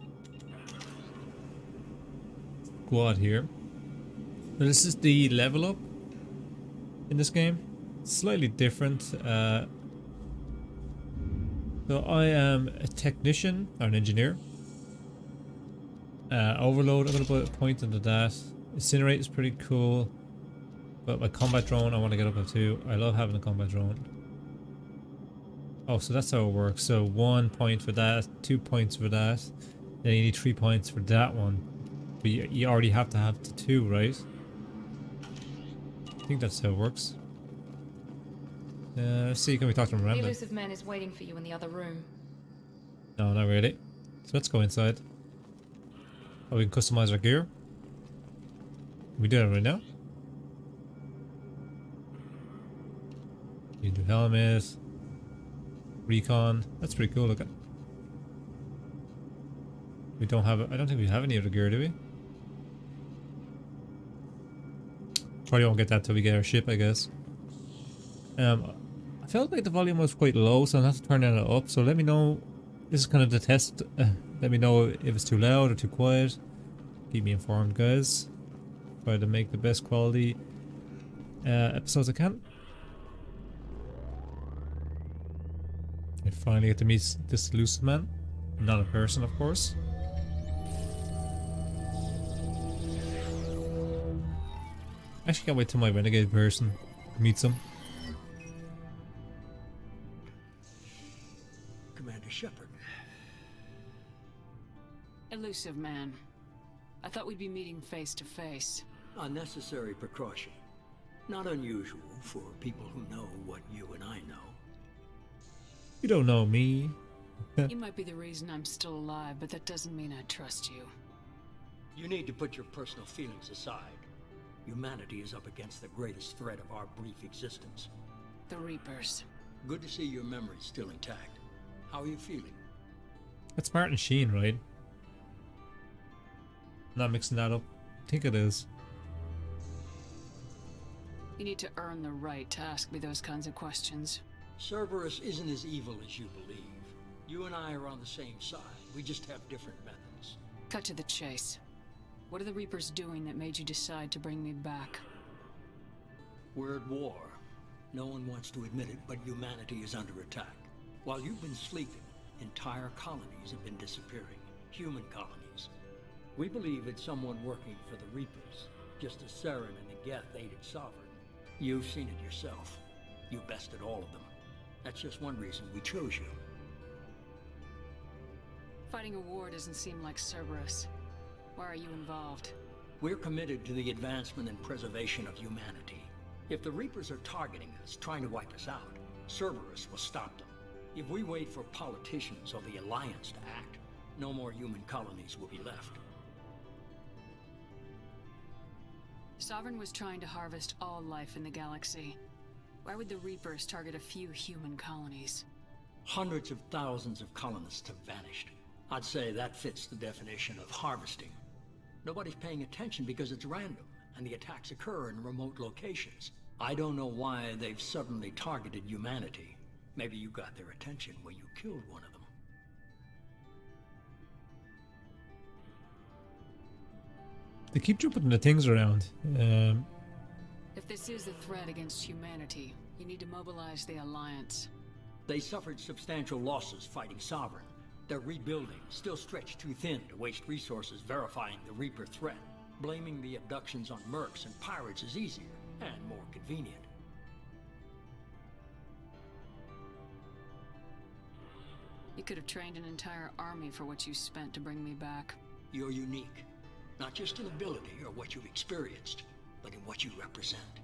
squad here. This is the level up in this game. It's slightly different. So I am a technician or an engineer. Overload, I'm going to put a point into that. Incinerate is pretty cool. But my combat drone I want to get up to. I love having a combat drone. Oh, so that's how it works. So 1 point for that, 2 points for that. Then you need 3 points for that one. But you already have to have the 2, right? I think that's how it works. Let's see, can we talk to Miranda? The elusive man is waiting for you in the other room. No, not really. So let's go inside. Oh, we can customize our gear. Can we do that right now? You can do helmet. Recon. That's pretty cool looking. We don't have. I don't think we have any other gear, do we? Probably won't get that till we get our ship, I guess. I felt like the volume was quite low, so I'll have to turn it up. So let me know. This is kind of the test. Let me know if it's too loud or too quiet. Keep me informed, guys. Try to make the best quality episodes I can. I finally get to meet this elusive man. Not a person, of course. Actually can't wait till my renegade person meets him. Commander Shepard. Elusive man. I thought we'd be meeting face to face. Unnecessary precaution. Not unusual for people who know what you and I know. You don't know me. You might be the reason I'm still alive, but that doesn't mean I trust you. You need to put your personal feelings aside. Humanity is up against the greatest threat of our brief existence. The Reapers. Good to see your memory's still intact. How are you feeling? That's Martin Sheen, right? Not mixing that up. I think it is. You need to earn the right to ask me those kinds of questions. Cerberus isn't as evil as you believe. You and I are on the same side. We just have different methods. Cut to the chase. What are the Reapers doing that made you decide to bring me back? We're at war. No one wants to admit it, but humanity is under attack. While you've been sleeping, entire colonies have been disappearing. Human colonies. We believe it's someone working for the Reapers, just as Saren and the Geth aided Sovereign. You've seen it yourself. You bested all of them. That's just one reason we chose you. Fighting a war doesn't seem like Cerberus. Why are you involved? We're committed to the advancement and preservation of humanity. If the Reapers are targeting us, trying to wipe us out, Cerberus will stop them. If we wait for politicians or the Alliance to act, no more human colonies will be left. Sovereign was trying to harvest all life in the galaxy. Why would the Reapers target a few human colonies? Hundreds of thousands of colonists have vanished. I'd say that fits the definition of harvesting. Nobody's paying attention because it's random, and the attacks occur in remote locations. I don't know why they've suddenly targeted humanity. Maybe you got their attention when you killed one of them. They keep jumping the things around. If this is a threat against humanity, you need to mobilize the Alliance. They suffered substantial losses fighting Sovereign. They're rebuilding, still stretched too thin to waste resources verifying the Reaper threat. Blaming the abductions on mercs and pirates is easier, and more convenient. You could have trained an entire army for what you spent to bring me back. You're unique. Not just in ability or what you've experienced, but in what you represent.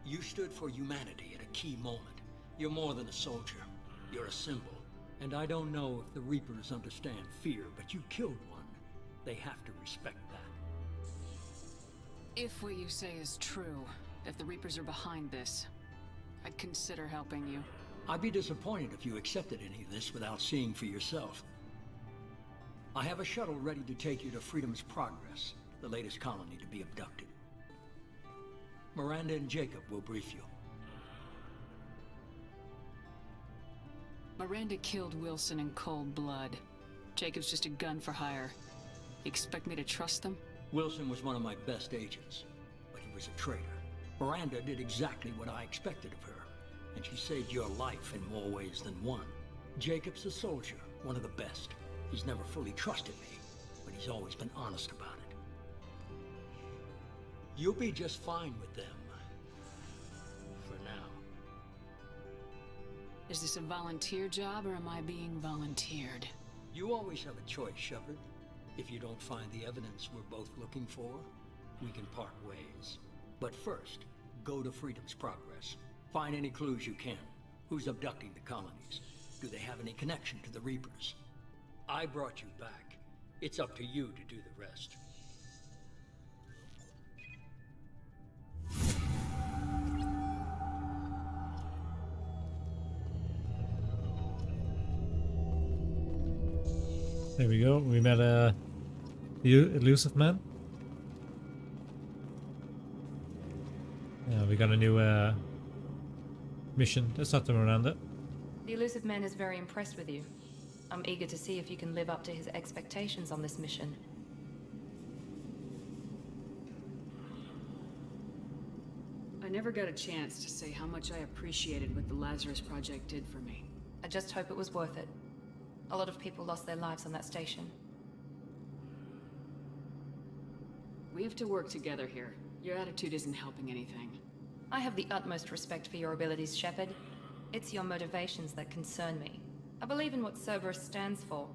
You stood for humanity at a key moment. You're more than a soldier. You're a symbol. And I don't know if the Reapers understand fear, but you killed one. They have to respect that. If what you say is true, if the Reapers are behind this, I'd consider helping you. I'd be disappointed if you accepted any of this without seeing for yourself. I have a shuttle ready to take you to Freedom's Progress, the latest colony to be abducted. Miranda and Jacob will brief you. Miranda killed Wilson in cold blood. Jacob's just a gun for hire. You expect me to trust them? Wilson was one of my best agents, but he was a traitor. Miranda did exactly what I expected of her, and she saved your life in more ways than one. Jacob's a soldier, one of the best. He's never fully trusted me, but he's always been honest about it. You'll be just fine with them. For now. Is this a volunteer job, or am I being volunteered? You always have a choice, Shepard. If you don't find the evidence we're both looking for, we can part ways. But first, go to Freedom's Progress. Find any clues you can. Who's abducting the colonies? Do they have any connection to the Reapers? I brought you back. It's up to you to do the rest. There we go. We met the elusive man. Yeah, we got a new mission. Let's talk to Miranda. The elusive man is very impressed with you. I'm eager to see if you can live up to his expectations on this mission. I never got a chance to say how much I appreciated what the Lazarus Project did for me. I just hope it was worth it. A lot of people lost their lives on that station. We have to work together here. Your attitude isn't helping anything. I have the utmost respect for your abilities, Shepard. It's your motivations that concern me. I believe in what Cerberus stands for.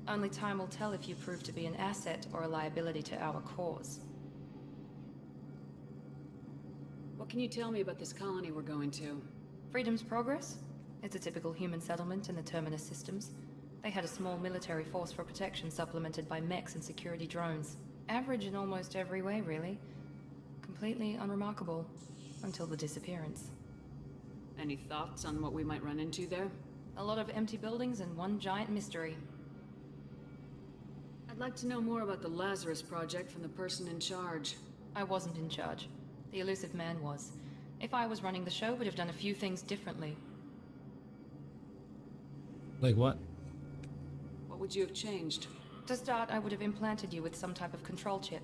Only time will tell if you prove to be an asset or a liability to our cause. What can you tell me about this colony we're going to? Freedom's Progress? It's a typical human settlement in the Terminus systems. They had a small military force for protection supplemented by mechs and security drones. Average in almost every way, really. Completely unremarkable. Until the disappearance. Any thoughts on what we might run into there? A lot of empty buildings and one giant mystery. I'd like to know more about the Lazarus Project from the person in charge. I wasn't in charge. The elusive man was. If I was running the show, would have done a few things differently. Like what? What would you have changed? To start, I would have implanted you with some type of control chip.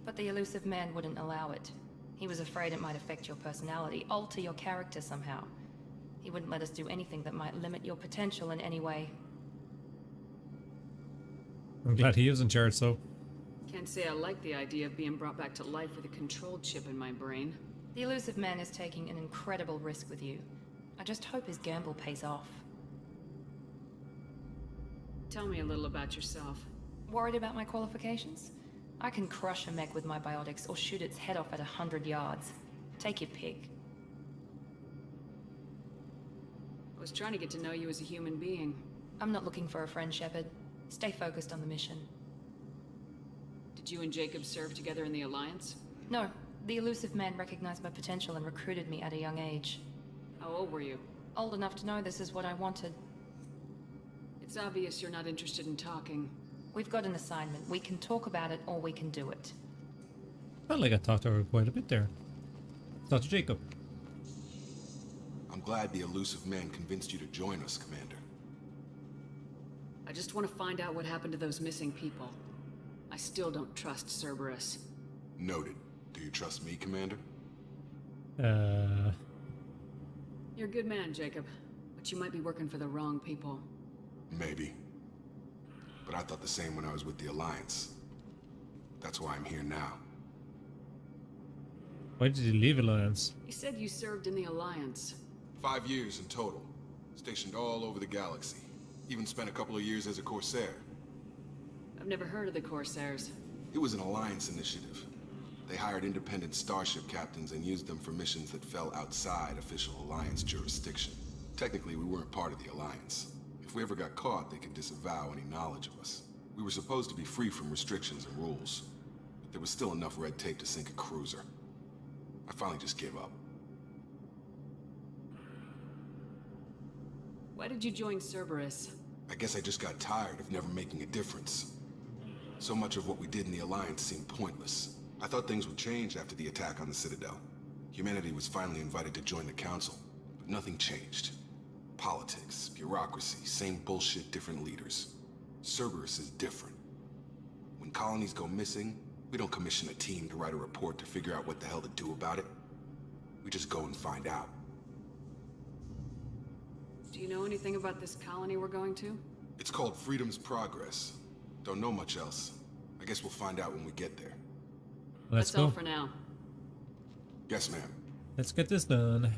But the elusive man wouldn't allow it. He was afraid it might affect your personality, alter your character somehow. He wouldn't let us do anything that might limit your potential in any way. I'm glad he was in charge, so. Can't say I like the idea of being brought back to life with a control chip in my brain. The elusive man is taking an incredible risk with you. I just hope his gamble pays off. Tell me a little about yourself. Worried about my qualifications? I can crush a mech with my biotics or shoot its head off at 100 yards. Take your pick. I was trying to get to know you as a human being. I'm not looking for a friend, Shepard. Stay focused on the mission. Did you and Jacob serve together in the Alliance? No. The elusive man recognized my potential and recruited me at a young age. How old were you? Old enough to know this is what I wanted. It's obvious you're not interested in talking. We've got an assignment. We can talk about it or we can do it. Felt like I talked to her quite a bit there. Dr. Jacob. I'm glad the elusive man convinced you to join us, Commander. I just want to find out what happened to those missing people. I still don't trust Cerberus. Noted. Do you trust me, Commander? You're a good man, Jacob. But you might be working for the wrong people. Maybe. But I thought the same when I was with the Alliance. That's why I'm here now. Why did you leave Alliance? You said you served in the Alliance. 5 years in total. Stationed all over the galaxy. Even spent a couple of years as a Corsair. I've never heard of the Corsairs. It was an Alliance initiative. They hired independent starship captains and used them for missions that fell outside official Alliance jurisdiction. Technically, we weren't part of the Alliance. If we ever got caught, they could disavow any knowledge of us. We were supposed to be free from restrictions and rules, but there was still enough red tape to sink a cruiser. I finally just gave up. Why did you join Cerberus? I guess I just got tired of never making a difference. So much of what we did in the Alliance seemed pointless. I thought things would change after the attack on the Citadel. Humanity was finally invited to join the Council, but nothing changed. Politics, bureaucracy, same bullshit, different leaders. Cerberus is different. When colonies go missing, we don't commission a team to write a report to figure out what the hell to do about it. We just go and find out. Do you know anything about this colony we're going to? It's called Freedom's Progress. Don't know much else. I guess we'll find out when we get there. Let's That's go. all for now. Yes, ma'am. Let's get this done.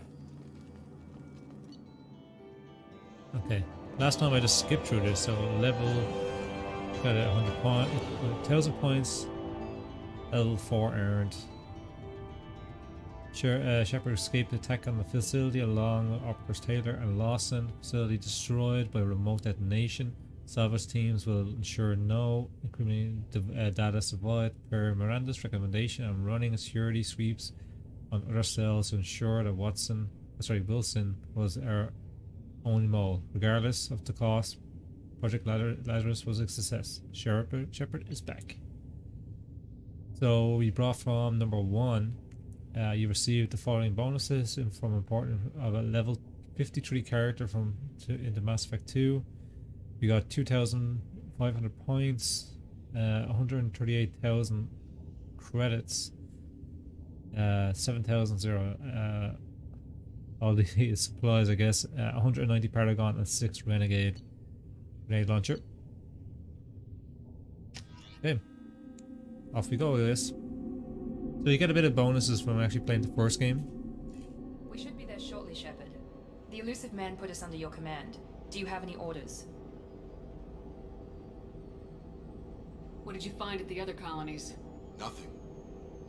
Okay. Last time I just skipped through this, so level got 100 points, 1,000 points. Level 4 earned. Shepard escaped attack on the facility along Operators Taylor and Lawson. Facility destroyed by remote detonation. Salvage teams will ensure no incriminating data survived per Miranda's recommendation. I'm running security sweeps on other cells to ensure that Wilson was our only mole. Regardless of the cost, Project Lazarus was a success. Shepard is back. So we brought from number 1. You received the following bonuses from important of a level 53 character into Mass Effect 2. We got 2,500 points, 138,000 credits, 7,000 all these supplies, I guess, 190 Paragon and 6 Renegade launcher. Okay, off we go with this. So you get a bit of bonuses from actually playing the first game. We should be there shortly, Shepard. The elusive man put us under your command. Do you have any orders? What did you find at the other colonies? Nothing.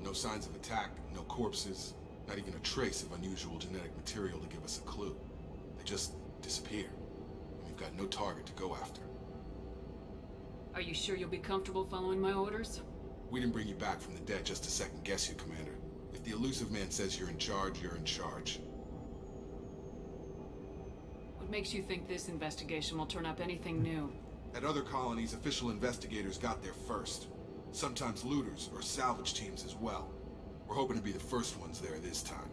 No signs of attack, no corpses, not even a trace of unusual genetic material to give us a clue. They just disappear. And we've got no target to go after. Are you sure you'll be comfortable following my orders? We didn't bring you back from the dead just to second guess you, Commander. If the elusive man says you're in charge, you're in charge. What makes you think this investigation will turn up anything new? At other colonies, official investigators got there first. Sometimes looters or salvage teams as well. We're hoping to be the first ones there this time.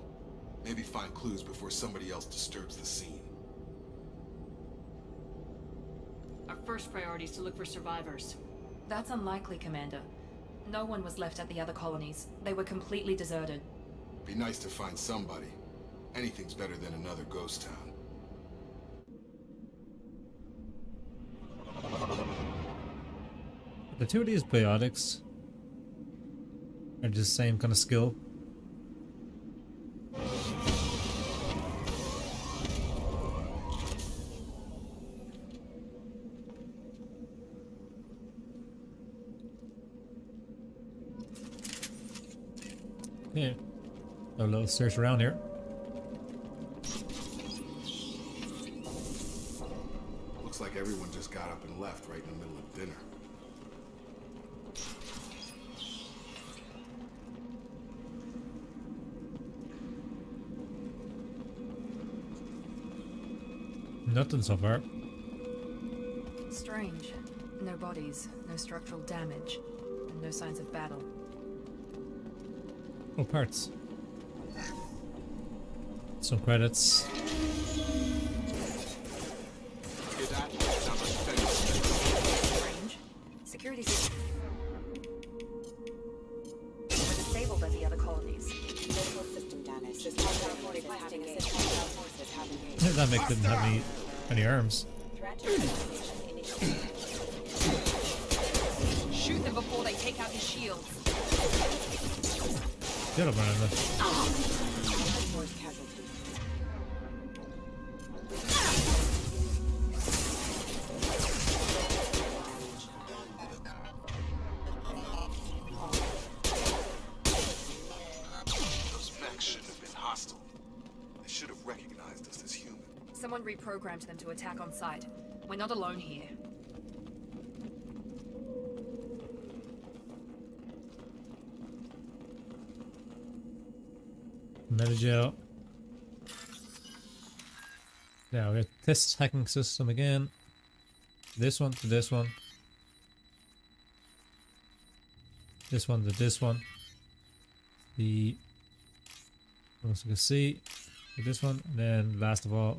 Maybe find clues before somebody else disturbs the scene. Our first priority is to look for survivors. That's unlikely, Commander. No one was left at the other colonies. They were completely deserted. Be nice to find somebody. Anything's better than another ghost town. The two of these biotics are just the same kind of skill. Yeah, a little search around here. Looks like everyone just got up and left right in the middle of dinner. Nothing so far. Strange. No bodies, no structural damage, and no signs of battle. Oh, parts. Some credits. Strange. Security system. We're disabled at the other colonies. Medical system damage. That Mick didn't have any arms. Shoot them before they take out his shields. Get up, Miranda. Those mechs shouldn't have been hostile. They should have recognized us as human. Someone reprogrammed them to attack on sight. We're not alone here. Metagel. Now we got test hacking system again. This one to this one. This one to this one. The as you can see, with this one, and then last of all,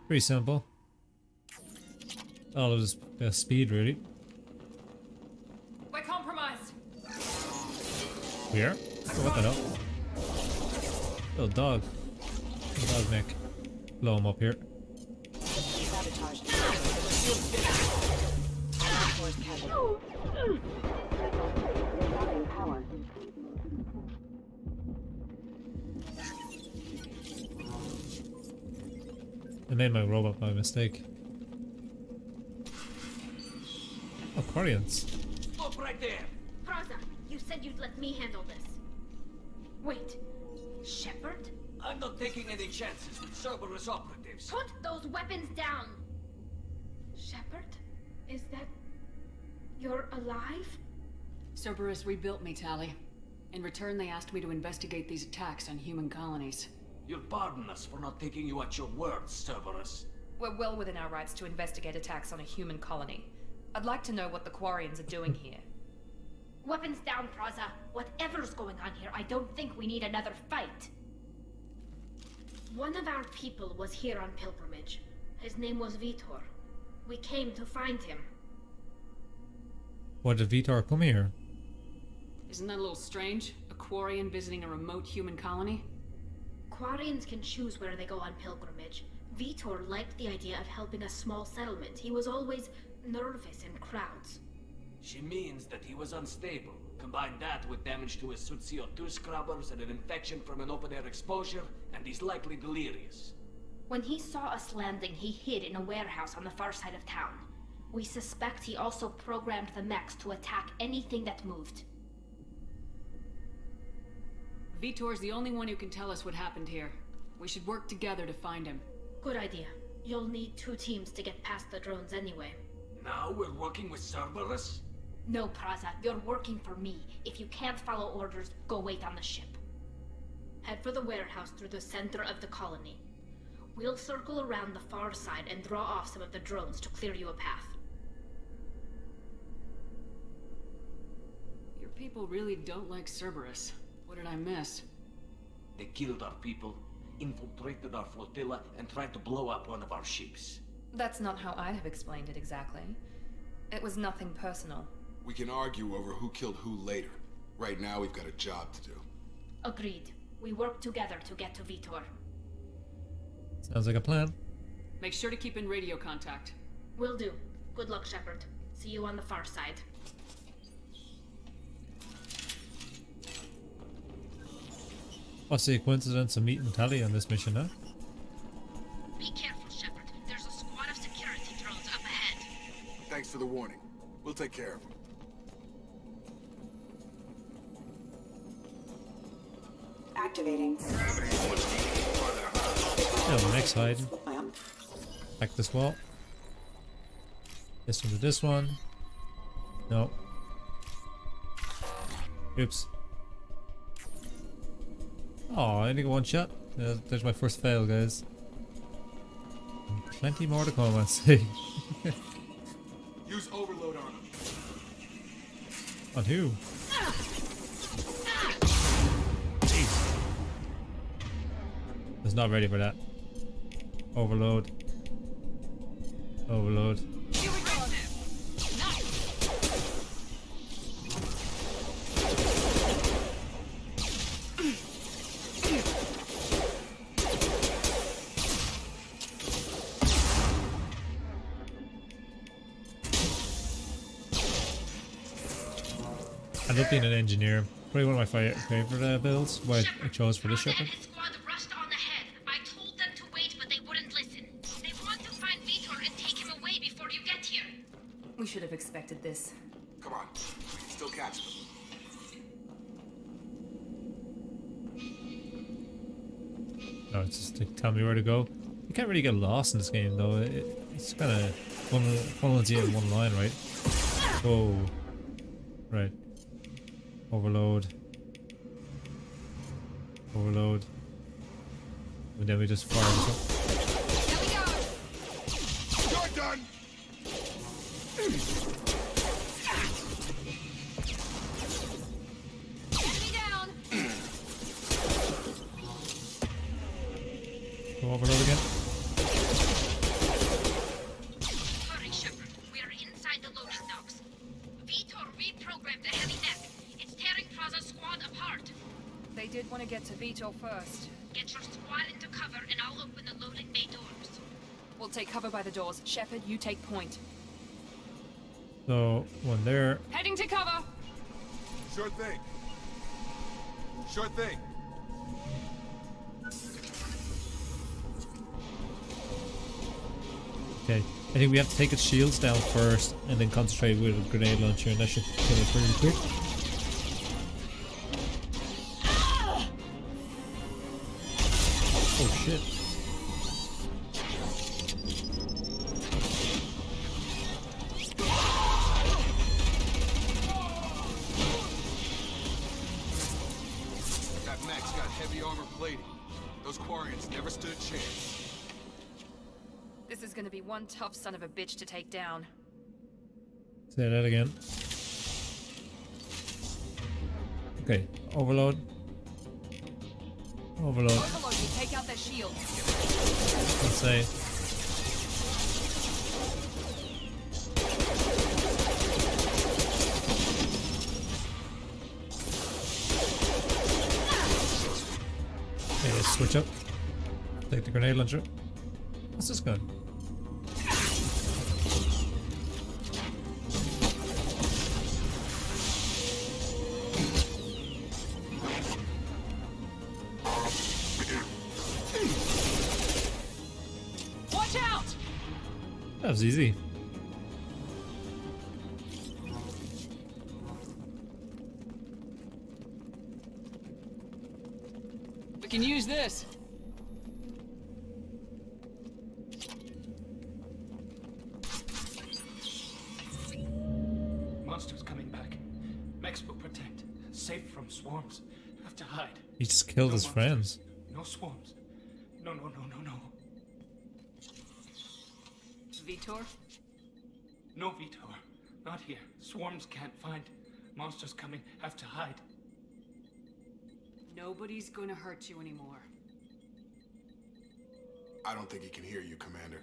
pretty simple. All of this speed really. We're compromised. We are? Oh, what the hell? Little dog. Little dog Mick. Blow him up here. I made my robot by mistake. Oh, Quarians. Stop right there! Praza, you said you'd let me handle this. Wait, Shepard? I'm not taking any chances with Cerberus operatives. Put those weapons down! Shepard? Is that... you're alive? Cerberus rebuilt me, Tali. In return, they asked me to investigate these attacks on human colonies. You'll pardon us for not taking you at your word, Cerberus. We're well within our rights to investigate attacks on a human colony. I'd like to know what the Quarians are doing here. Weapons down, Praza. Whatever's going on here, I don't think we need another fight. One of our people was here on pilgrimage. His name was Vitor. We came to find him. Why did Vitor come here? Isn't that a little strange? A Quarian visiting a remote human colony? Quarians can choose where they go on pilgrimage. Vitor liked the idea of helping a small settlement. He was always nervous in crowds. She means that he was unstable, Combine that with damage to his suit CO2 scrubbers and an infection from an open-air exposure, and he's likely delirious. When he saw us landing, he hid in a warehouse on the far side of town. We suspect he also programmed the mechs to attack anything that moved. Vitor's the only one who can tell us what happened here. We should work together to find him. Good idea. You'll need 2 teams to get past the drones anyway. Now we're working with Cerberus? No, Praza, you're working for me. If you can't follow orders, go wait on the ship. Head for the warehouse through the center of the colony. We'll circle around the far side and draw off some of the drones to clear you a path. Your people really don't like Cerberus. What did I miss? They killed our people, infiltrated our flotilla, and tried to blow up one of our ships. That's not how I'd have explained it exactly. It was nothing personal. We can argue over who killed who later. Right now, we've got a job to do. Agreed. We work together to get to Vitor. Sounds like a plan. Make sure to keep in radio contact. Will do. Good luck, Shepard. See you on the far side. What's the coincidence of meeting Tally on this mission, huh? Be careful, Shepard. There's a squad of security drones up ahead. Thanks for the warning. We'll take care of them. Activating. Yeah, the next hide. Back this wall. This one to this one. No. Oops. Oh, I only got 1 shot. There's my first fail, guys. And plenty more to come, I'd say. Use overload on them. On who? Jeez. I was not ready for that. Overload. Overload. Here we go. I love being an engineer. Probably one of my favorite builds. What I chose for this Shepard. Squad rushed on ahead. I told them to wait, but they wouldn't listen. They want to find Vitor and take him away before you get here. We should have expected this. Come on. We can still catch them. No, it's just to tell me where to go. You can't really get lost in this game, though. It's kind of funnels you in one line, right? Whoa. Right. Overload. Overload. And then we just fire this up. You're done! Enemy down. Go overload again. Hurry, Shepard. We are inside the loading docks. Vitor reprogrammed the heavy neck. It's tearing Praza's squad apart. They did want to get to Vitor first. Get your squad into cover and I'll open the loading bay doors. We'll take cover by the doors. Shepard, you take point. So, one there. Heading to cover. Sure thing. Sure thing. Okay. I think we have to take its shields down first and then concentrate with a grenade launcher, and that should kill it pretty quick. Oh shit. That mech's got heavy armor plating. Those Quarians never stood a chance. This is gonna be one tough son of a bitch to take down. Say that again. Okay, overload. Overload. Overload, you take out their shields. Let's say. Okay, let's switch up. Take the grenade launcher. What's this gun? That was easy. We can use this. Monsters coming back. Mechs will protect. Safe from swarms. Have to hide. He just killed No his monsters. friends. No swarms. No. Vitor? No, Vitor. Not here. Swarms can't find. Monsters coming. Have to hide. Nobody's gonna hurt you anymore. I don't think he can hear you, Commander.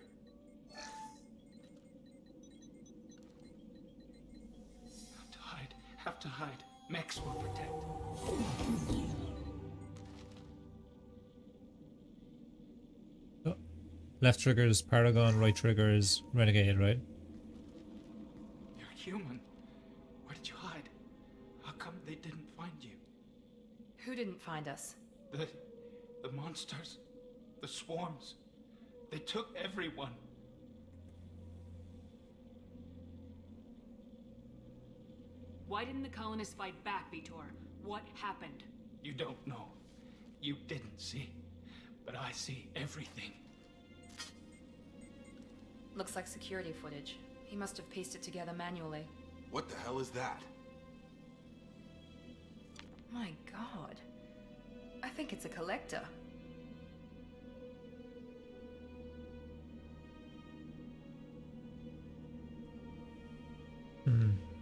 Have to hide. Have to hide. Mechs will protect. Oh. Left trigger is Paragon, right trigger is Renegade, right? You're human. Where did you hide? How come they didn't find you? Who didn't find us? The monsters. The swarms. They took everyone. Why didn't the colonists fight back, Vitor? What happened? You don't know. You didn't see. But I see everything. Looks like security footage. He must have pieced it together manually. What the hell is that? My god. I think it's a collector.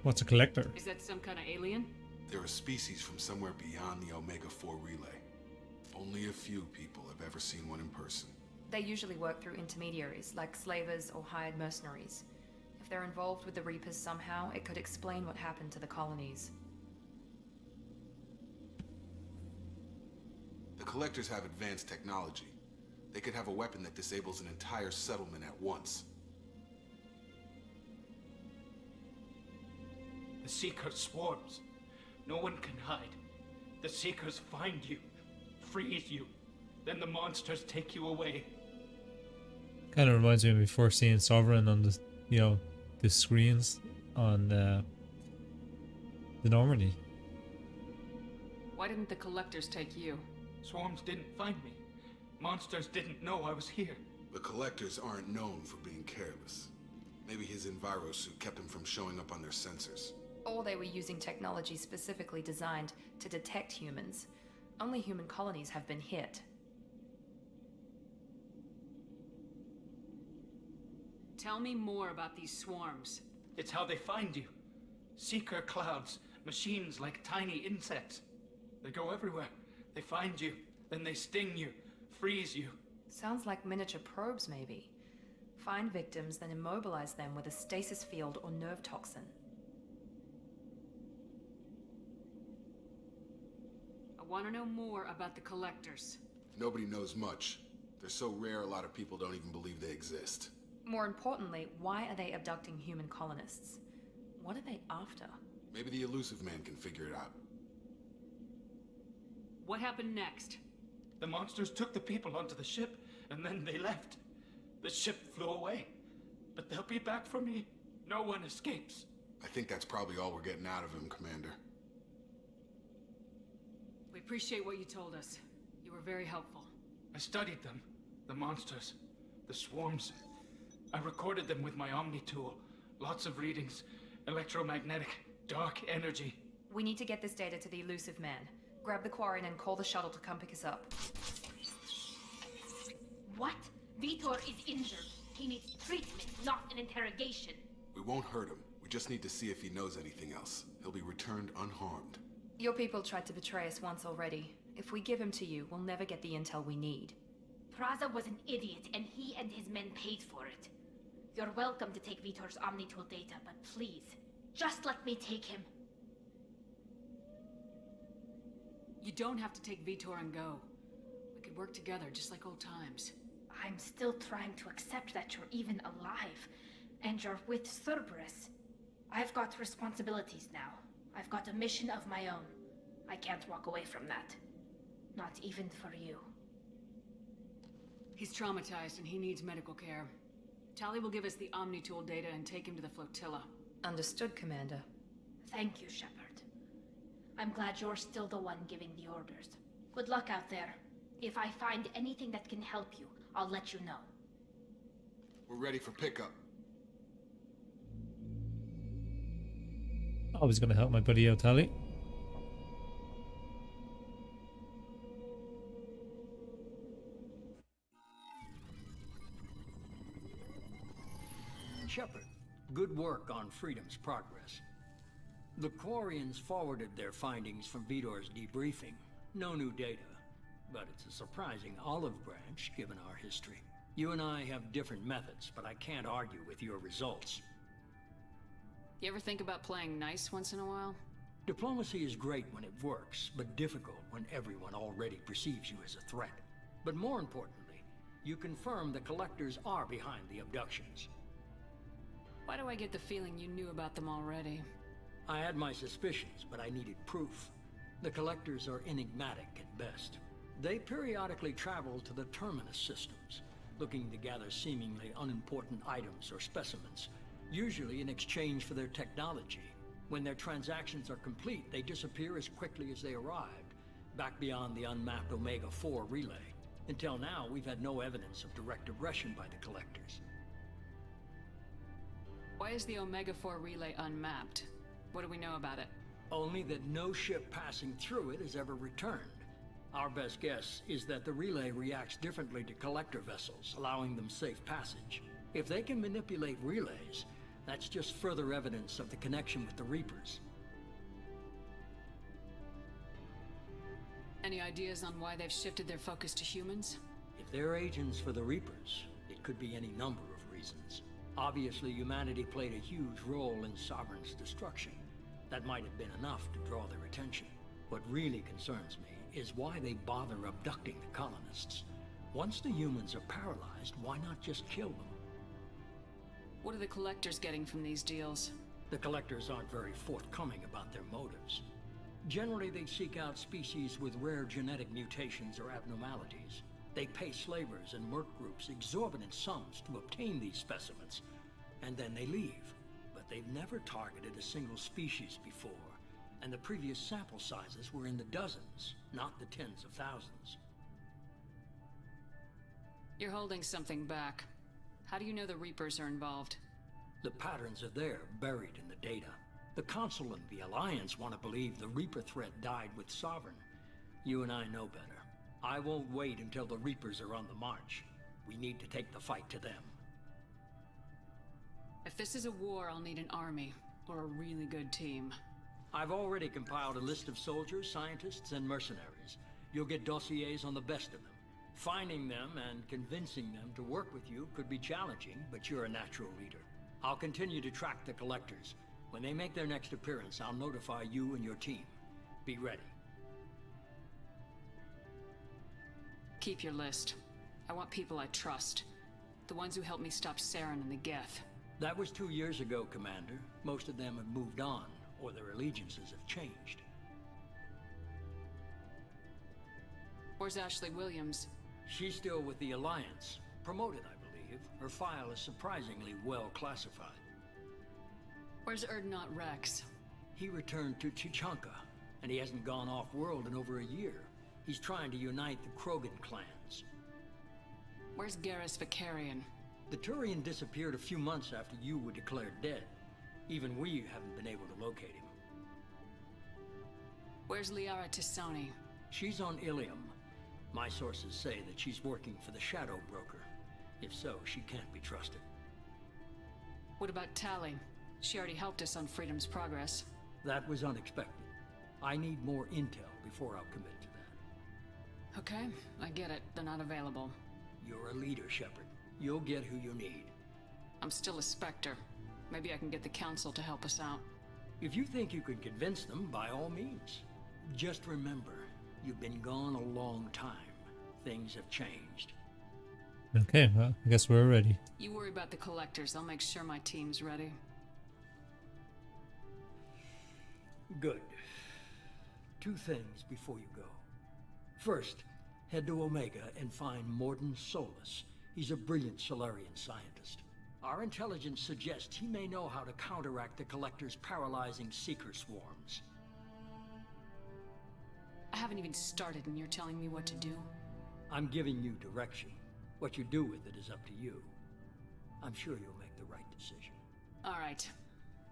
What's a collector? Is that some kind of alien? They're a species from somewhere beyond the Omega-4 relay. Only a few people have ever seen one in person. They usually work through intermediaries, like slavers or hired mercenaries. If they're involved with the Reapers somehow, it could explain what happened to the colonies. The collectors have advanced technology. They could have a weapon that disables an entire settlement at once. The Seekers swarms. No one can hide. The Seekers find you, freeze you. Then the monsters take you away. Kind of reminds me of before seeing Sovereign on the, the screens on the Normandy. Why didn't the collectors take you? Swarms didn't find me. Monsters didn't know I was here. The collectors aren't known for being careless. Maybe his enviro suit kept him from showing up on their sensors. Or they were using technology specifically designed to detect humans. Only human colonies have been hit. Tell me more about these swarms. It's how they find you. Seeker clouds, machines like tiny insects. They go everywhere. They find you, then they sting you, freeze you. Sounds like miniature probes, maybe. Find victims, then immobilize them with a stasis field or nerve toxin. I want to know more about the collectors. Nobody knows much. They're so rare a lot of people don't even believe they exist. More importantly, why are they abducting human colonists? What are they after? Maybe the elusive man can figure it out. What happened next? The monsters took the people onto the ship, and then they left. The ship flew away. But they'll be back for me. No one escapes. I think that's probably all we're getting out of him, Commander. We appreciate what you told us. You were very helpful. I studied them. The monsters. The swarms. I recorded them with my Omni tool. Lots of readings. Electromagnetic. Dark energy. We need to get this data to the elusive man. Grab the quarry and call the shuttle to come pick us up. What? Vitor is injured. He needs treatment, not an interrogation. We won't hurt him. We just need to see if he knows anything else. He'll be returned unharmed. Your people tried to betray us once already. If we give him to you, we'll never get the intel we need. Praza was an idiot, and he and his men paid for it. You're welcome to take Vitor's Omnitool data, but please, just let me take him. You don't have to take Vitor and go. We could work together, just like old times. I'm still trying to accept that you're even alive, and you're with Cerberus. I've got responsibilities now. I've got a mission of my own. I can't walk away from that. Not even for you. He's traumatized and he needs medical care. Tali will give us the Omni tool data and take him to the flotilla. Understood, Commander. Thank you, Shepard. I'm glad you're still the one giving the orders. Good luck out there. If I find anything that can help you, I'll let you know. We're ready for pickup. I was going to help my buddy out, Tally. Shepard, good work on Freedom's progress. The Quarians forwarded their findings from Vitor's debriefing. No new data, but it's a surprising olive branch given our history. You and I have different methods, but I can't argue with your results. You ever think about playing nice once in a while? Diplomacy is great when it works, but difficult when everyone already perceives you as a threat. But more importantly, you confirm the Collectors are behind the abductions. Why do I get the feeling you knew about them already? I had my suspicions, but I needed proof. The Collectors are enigmatic at best. They periodically travel to the Terminus systems, looking to gather seemingly unimportant items or specimens, usually in exchange for their technology. When their transactions are complete, they disappear as quickly as they arrived, back beyond the unmapped Omega-4 relay. Until now, we've had no evidence of direct aggression by the Collectors. Why is the Omega-4 relay unmapped? What do we know about it? Only that no ship passing through it has ever returned. Our best guess is that the relay reacts differently to Collector vessels, allowing them safe passage. If they can manipulate relays, that's just further evidence of the connection with the Reapers. Any ideas on why they've shifted their focus to humans? If they're agents for the Reapers, it could be any number of reasons. Obviously, humanity played a huge role in Sovereign's destruction. That might have been enough to draw their attention. What really concerns me is why they bother abducting the colonists. Once the humans are paralyzed, why not just kill them? What are the Collectors getting from these deals? The Collectors aren't very forthcoming about their motives. Generally, they seek out species with rare genetic mutations or abnormalities. They pay slavers and merc groups exorbitant sums to obtain these specimens, and then they leave. But they've never targeted a single species before, and the previous sample sizes were in the dozens, not the tens of thousands. You're holding something back. How do you know the Reapers are involved? The patterns are there, buried in the data. The Council and the Alliance want to believe the Reaper threat died with Sovereign. You and I know better. I won't wait until the Reapers are on the march. We need to take the fight to them. If this is a war, I'll need an army, or a really good team. I've already compiled a list of soldiers, scientists, and mercenaries. You'll get dossiers on the best of them. Finding them and convincing them to work with you could be challenging, but you're a natural leader. I'll continue to track the Collectors. When they make their next appearance, I'll notify you and your team. Be ready. Keep your list. I want people I trust. The ones who helped me stop Saren and the Geth. That was 2 years ago, Commander. Most of them have moved on, or their allegiances have changed. Where's Ashley Williams? She's still with the Alliance. Promoted, I believe. Her file is surprisingly well classified. Where's Erdnot Rex? He returned to Chichanka, and he hasn't gone off-world in over a year. He's trying to unite the Krogan clans. Where's Garrus Vicarian? The Turian disappeared a few months after you were declared dead. Even we haven't been able to locate him. Where's Liara Tisoni? She's on Ilium. My sources say that she's working for the Shadow Broker. If so, she can't be trusted. What about Tali? She already helped us on Freedom's progress. That was unexpected. I need more intel before I'll commit to that. Okay, I get it. They're not available. You're a leader, Shepard. You'll get who you need. I'm still a Spectre. Maybe I can get the Council to help us out. If you think you can convince them, by all means. Just remember, you've been gone a long time. Things have changed. Okay, well, I guess we're ready. You worry about the Collectors. I'll make sure my team's ready. Good. 2 things before you go. First, head to Omega and find Mordin Solus. He's a brilliant Solarian scientist. Our intelligence suggests he may know how to counteract the Collector's paralyzing seeker swarms. I haven't even started and you're telling me what to do? I'm giving you direction. What you do with it is up to you. I'm sure you'll make the right decision. All right.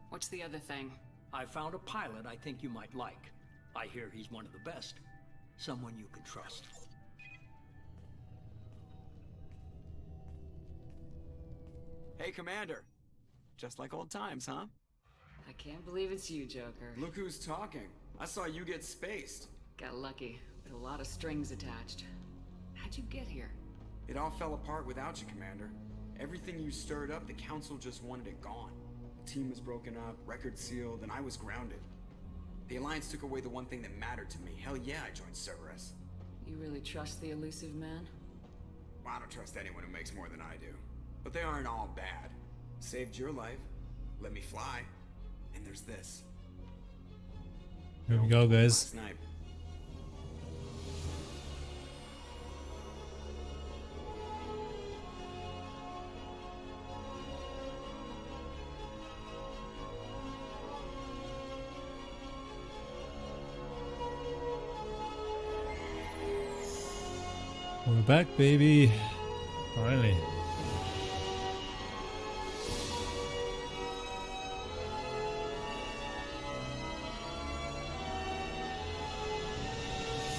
What's the other thing? I found a pilot I think you might like. I hear he's one of the best. Someone you can trust. Hey, Commander. Just like old times, huh? I can't believe it's you, Joker. Look who's talking. I saw you get spaced. Got lucky, with a lot of strings attached. How'd you get here? It all fell apart without you, Commander. Everything you stirred up, the Council just wanted it gone. The team was broken up, record sealed, and I was grounded. The Alliance took away the one thing that mattered to me. Hell yeah, I joined Cerberus. You really trust the elusive man? Well, I don't trust anyone who makes more than I do. But they aren't all bad. Saved your life, let me fly, and there's this. Here we go, guys. Snipe. We're back, baby. Finally.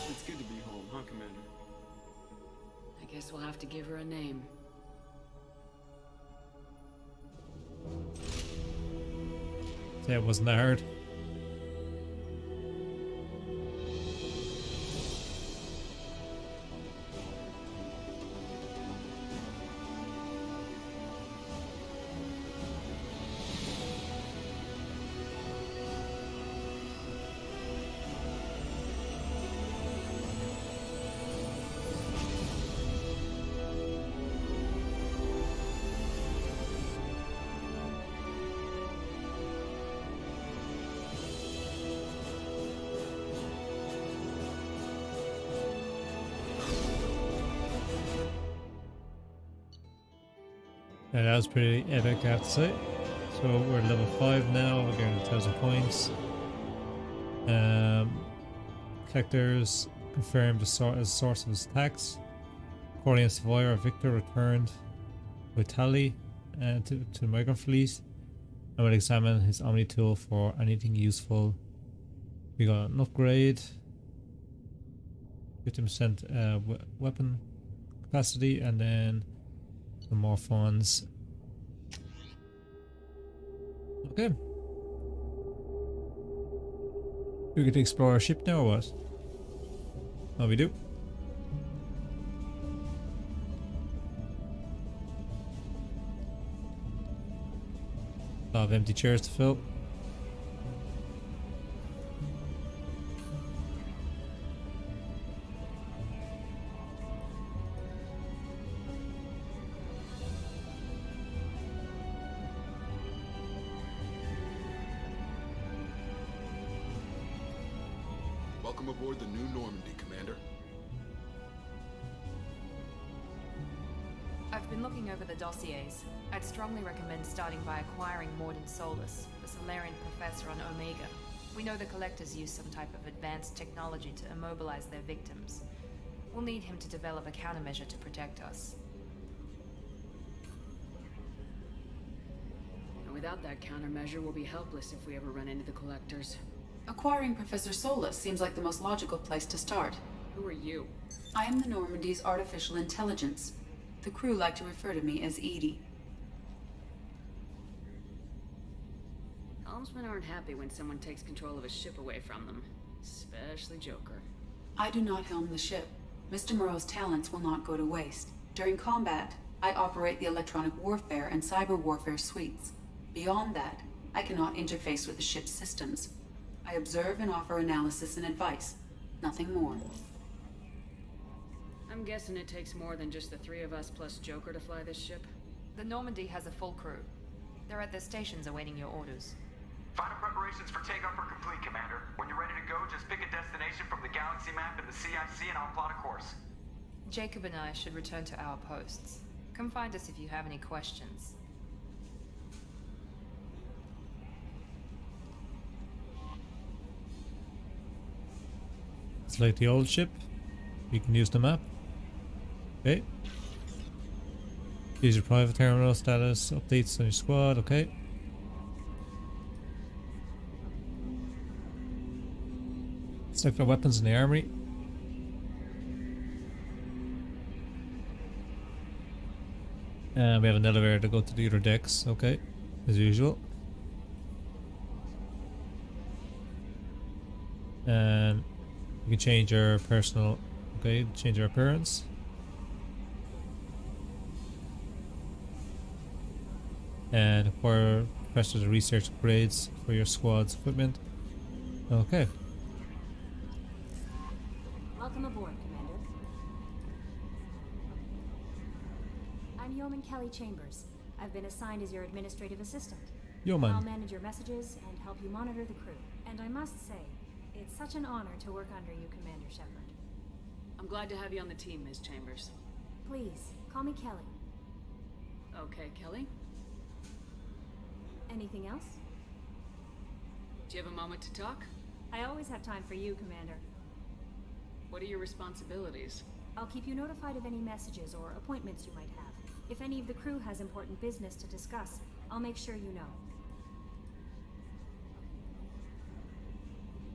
It's good to be home, huh, Commander? I guess we'll have to give her a name. Yeah, it wasn't that hard. Yeah, that was pretty epic, I have to say. So we're at level 5 now, we're getting 1,000 points. Collectors confirmed the source of his attacks. Corley and Savoy, Victor returned with Tally to the migrant fleet, and will examine his Omni tool for anything useful. We got an upgrade, 50% weapon capacity, and then some more funds. Okay. We get to explore our ship now, or what? Oh, we do. A lot of empty chairs to fill. Welcome aboard the New Normandy, Commander. I've been looking over the dossiers. I'd strongly recommend starting by acquiring Mordin Solus, the Solarian professor on Omega. We know the Collectors use some type of advanced technology to immobilize their victims. We'll need him to develop a countermeasure to protect us. And without that countermeasure, we'll be helpless if we ever run into the Collectors. Acquiring Professor Solus seems like the most logical place to start. Who are you? I am the Normandy's artificial intelligence. The crew like to refer to me as Edie. Helmsmen aren't happy when someone takes control of a ship away from them. Especially Joker. I do not helm the ship. Mr. Moreau's talents will not go to waste. During combat, I operate the electronic warfare and cyber warfare suites. Beyond that, I cannot interface with the ship's systems. I observe and offer analysis and advice. Nothing more. I'm guessing it takes more than just the three of us plus Joker to fly this ship? The Normandy has a full crew. They're at their stations awaiting your orders. Final preparations for takeoff are complete, Commander. When you're ready to go, just pick a destination from the galaxy map in the CIC and I'll plot a course. Jacob and I should return to our posts. Come find us if you have any questions. Select the old ship. You can use the map. Okay. Use your private terminal status. Updates on your squad. Okay. Select our weapons in the armory. And we have an elevator to go to the other decks. Okay. As usual. And you can change your personal, okay, change your appearance. And acquire pressure to research upgrades for your squad's equipment. Okay. Welcome aboard, Commander. I'm Yeoman Kelly Chambers. I've been assigned as your administrative assistant. Yeoman. I'll manage your messages and help you monitor the crew. And I must say, it's such an honor to work under you, Commander Shepard. I'm glad to have you on the team, Ms. Chambers. Please, call me Kelly. Okay, Kelly. Anything else? Do you have a moment to talk? I always have time for you, Commander. What are your responsibilities? I'll keep you notified of any messages or appointments you might have. If any of the crew has important business to discuss, I'll make sure you know.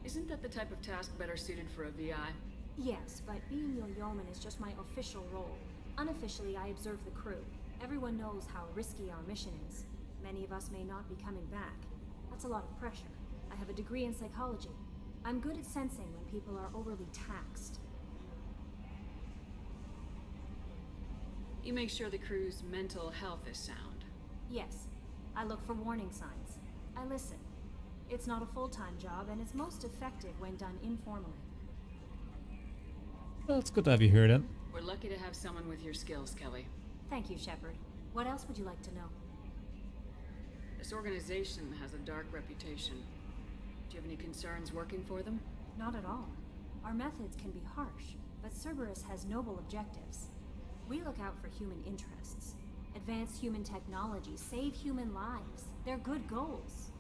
Isn't that the type of task better suited for a VI? Yes, but being your yeoman is just my official role. Unofficially, I observe the crew. Everyone knows how risky our mission is. Many of us may not be coming back. That's a lot of pressure. I have a degree in psychology. I'm good at sensing when people are overly taxed. You make sure the crew's mental health is sound. Yes, I look for warning signs. I listen. It's not a full-time job, and it's most effective when done informally. Well, it's good to have you here then. We're lucky to have someone with your skills, Kelly. Thank you, Shepard. What else would you like to know? This organization has a dark reputation. Do you have any concerns working for them? Not at all. Our methods can be harsh, but Cerberus has noble objectives. We look out for human interests. Advance human technology, save human lives. They're good goals.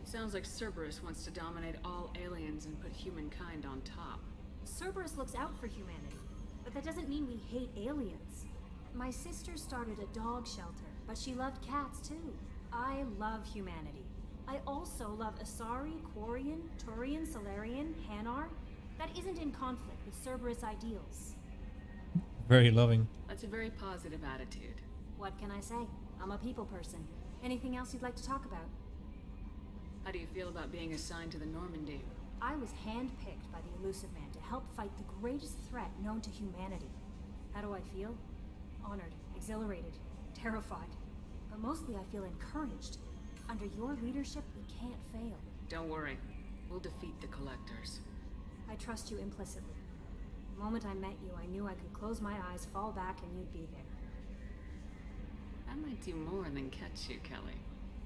Sounds like Cerberus wants to dominate all aliens and put humankind on top. Cerberus looks out for humanity, but that doesn't mean we hate aliens. My sister started a dog shelter, but she loved cats too. I love humanity. I also love Asari, Quarian, Turian, Solarian, Hanar. That isn't in conflict with Cerberus ideals. Very loving. That's a very positive attitude. What can I say? I'm a people person. Anything else you'd like to talk about? How do you feel about being assigned to the Normandy? I was handpicked by the Elusive Man to help fight the greatest threat known to humanity. How do I feel? Honored, exhilarated, terrified. But mostly I feel encouraged. Under your leadership, we can't fail. Don't worry. We'll defeat the Collectors. I trust you implicitly. The moment I met you, I knew I could close my eyes, fall back, and you'd be there. I might do more than catch you, Kelly.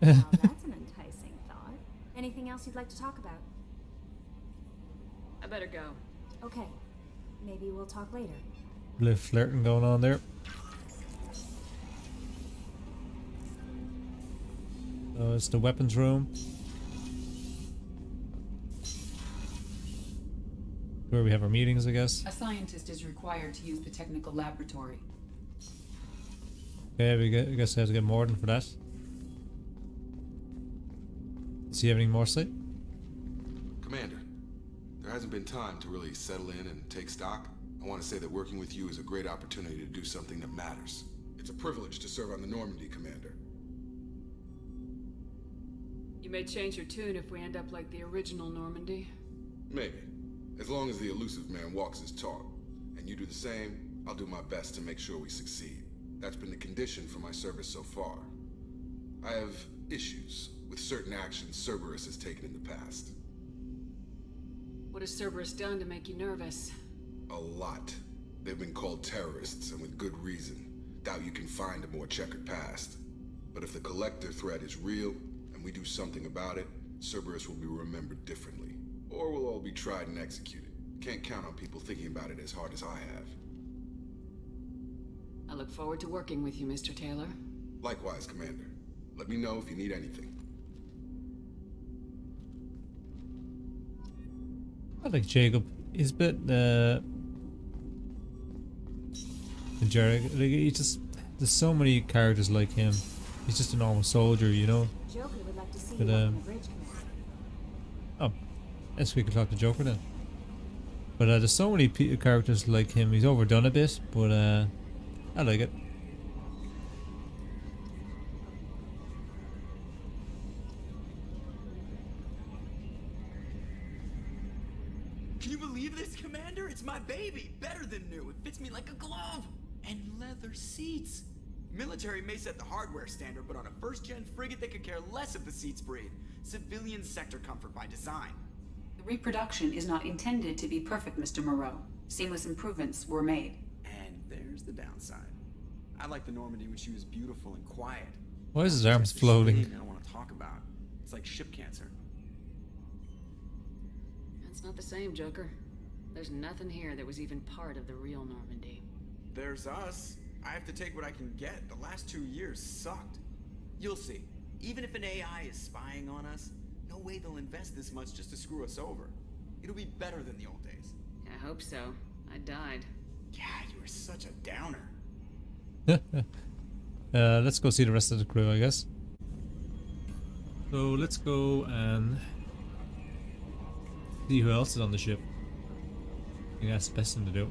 Well, that's an enticing thought. Anything else you'd like to talk about? I better go. Okay. Maybe we'll talk later. Bit of flirting going on there. So it's the weapons room. Where we have our meetings, I guess. A scientist is required to use the technical laboratory. Okay, I guess I have to get Morden for that. Does he have any more sight? Commander, there hasn't been time to really settle in and take stock. I want to say that working with you is a great opportunity to do something that matters. It's a privilege to serve on the Normandy, Commander. You may change your tune if we end up like the original Normandy. Maybe. As long as the Elusive Man walks his talk, and you do the same, I'll do my best to make sure we succeed. That's been the condition for my service so far. I have issues with certain actions Cerberus has taken in the past. What has Cerberus done to make you nervous? A lot. They've been called terrorists, and with good reason. Doubt you can find a more checkered past. But if the Collector threat is real, and we do something about it, Cerberus will be remembered differently. Or we'll all be tried and executed. Can't count on people thinking about it as hard as I have. I look forward to working with you, Mr. Taylor. Likewise, Commander. Let me know if you need anything. I like Jacob. He's a bit generic. Like, he just, there's so many characters like him. He's just a normal soldier, you know. Joker would like to see But you on the bridge, Commander. oh, let's we can talk to Joker then. But there's so many characters like him. He's overdone a bit, but I like it. Can you believe this, Commander? It's my baby. Better than new. It fits me like a glove. And leather seats. Military may set the hardware standard, but on a first-gen frigate, they could care less if the seats breathe. Civilian sector comfort by design. The reproduction is not intended to be perfect, Mr. Moreau. Seamless improvements were made. And there's the downside. I like the Normandy when she was beautiful and quiet. Why is his arms Just floating? I don't want to talk about. It's like ship cancer. That's not the same, Joker. There's nothing here that was even part of the real Normandy. There's us. I have to take what I can get. The last 2 years sucked. You'll see. Even if an AI is spying on us, no way they'll invest this much just to screw us over. It'll be better than the old days. I hope so. I died. Yeah, you were such a downer. Let's go see the rest of the crew, I guess. So let's go and see who else is on the ship. I think that's the best thing to do.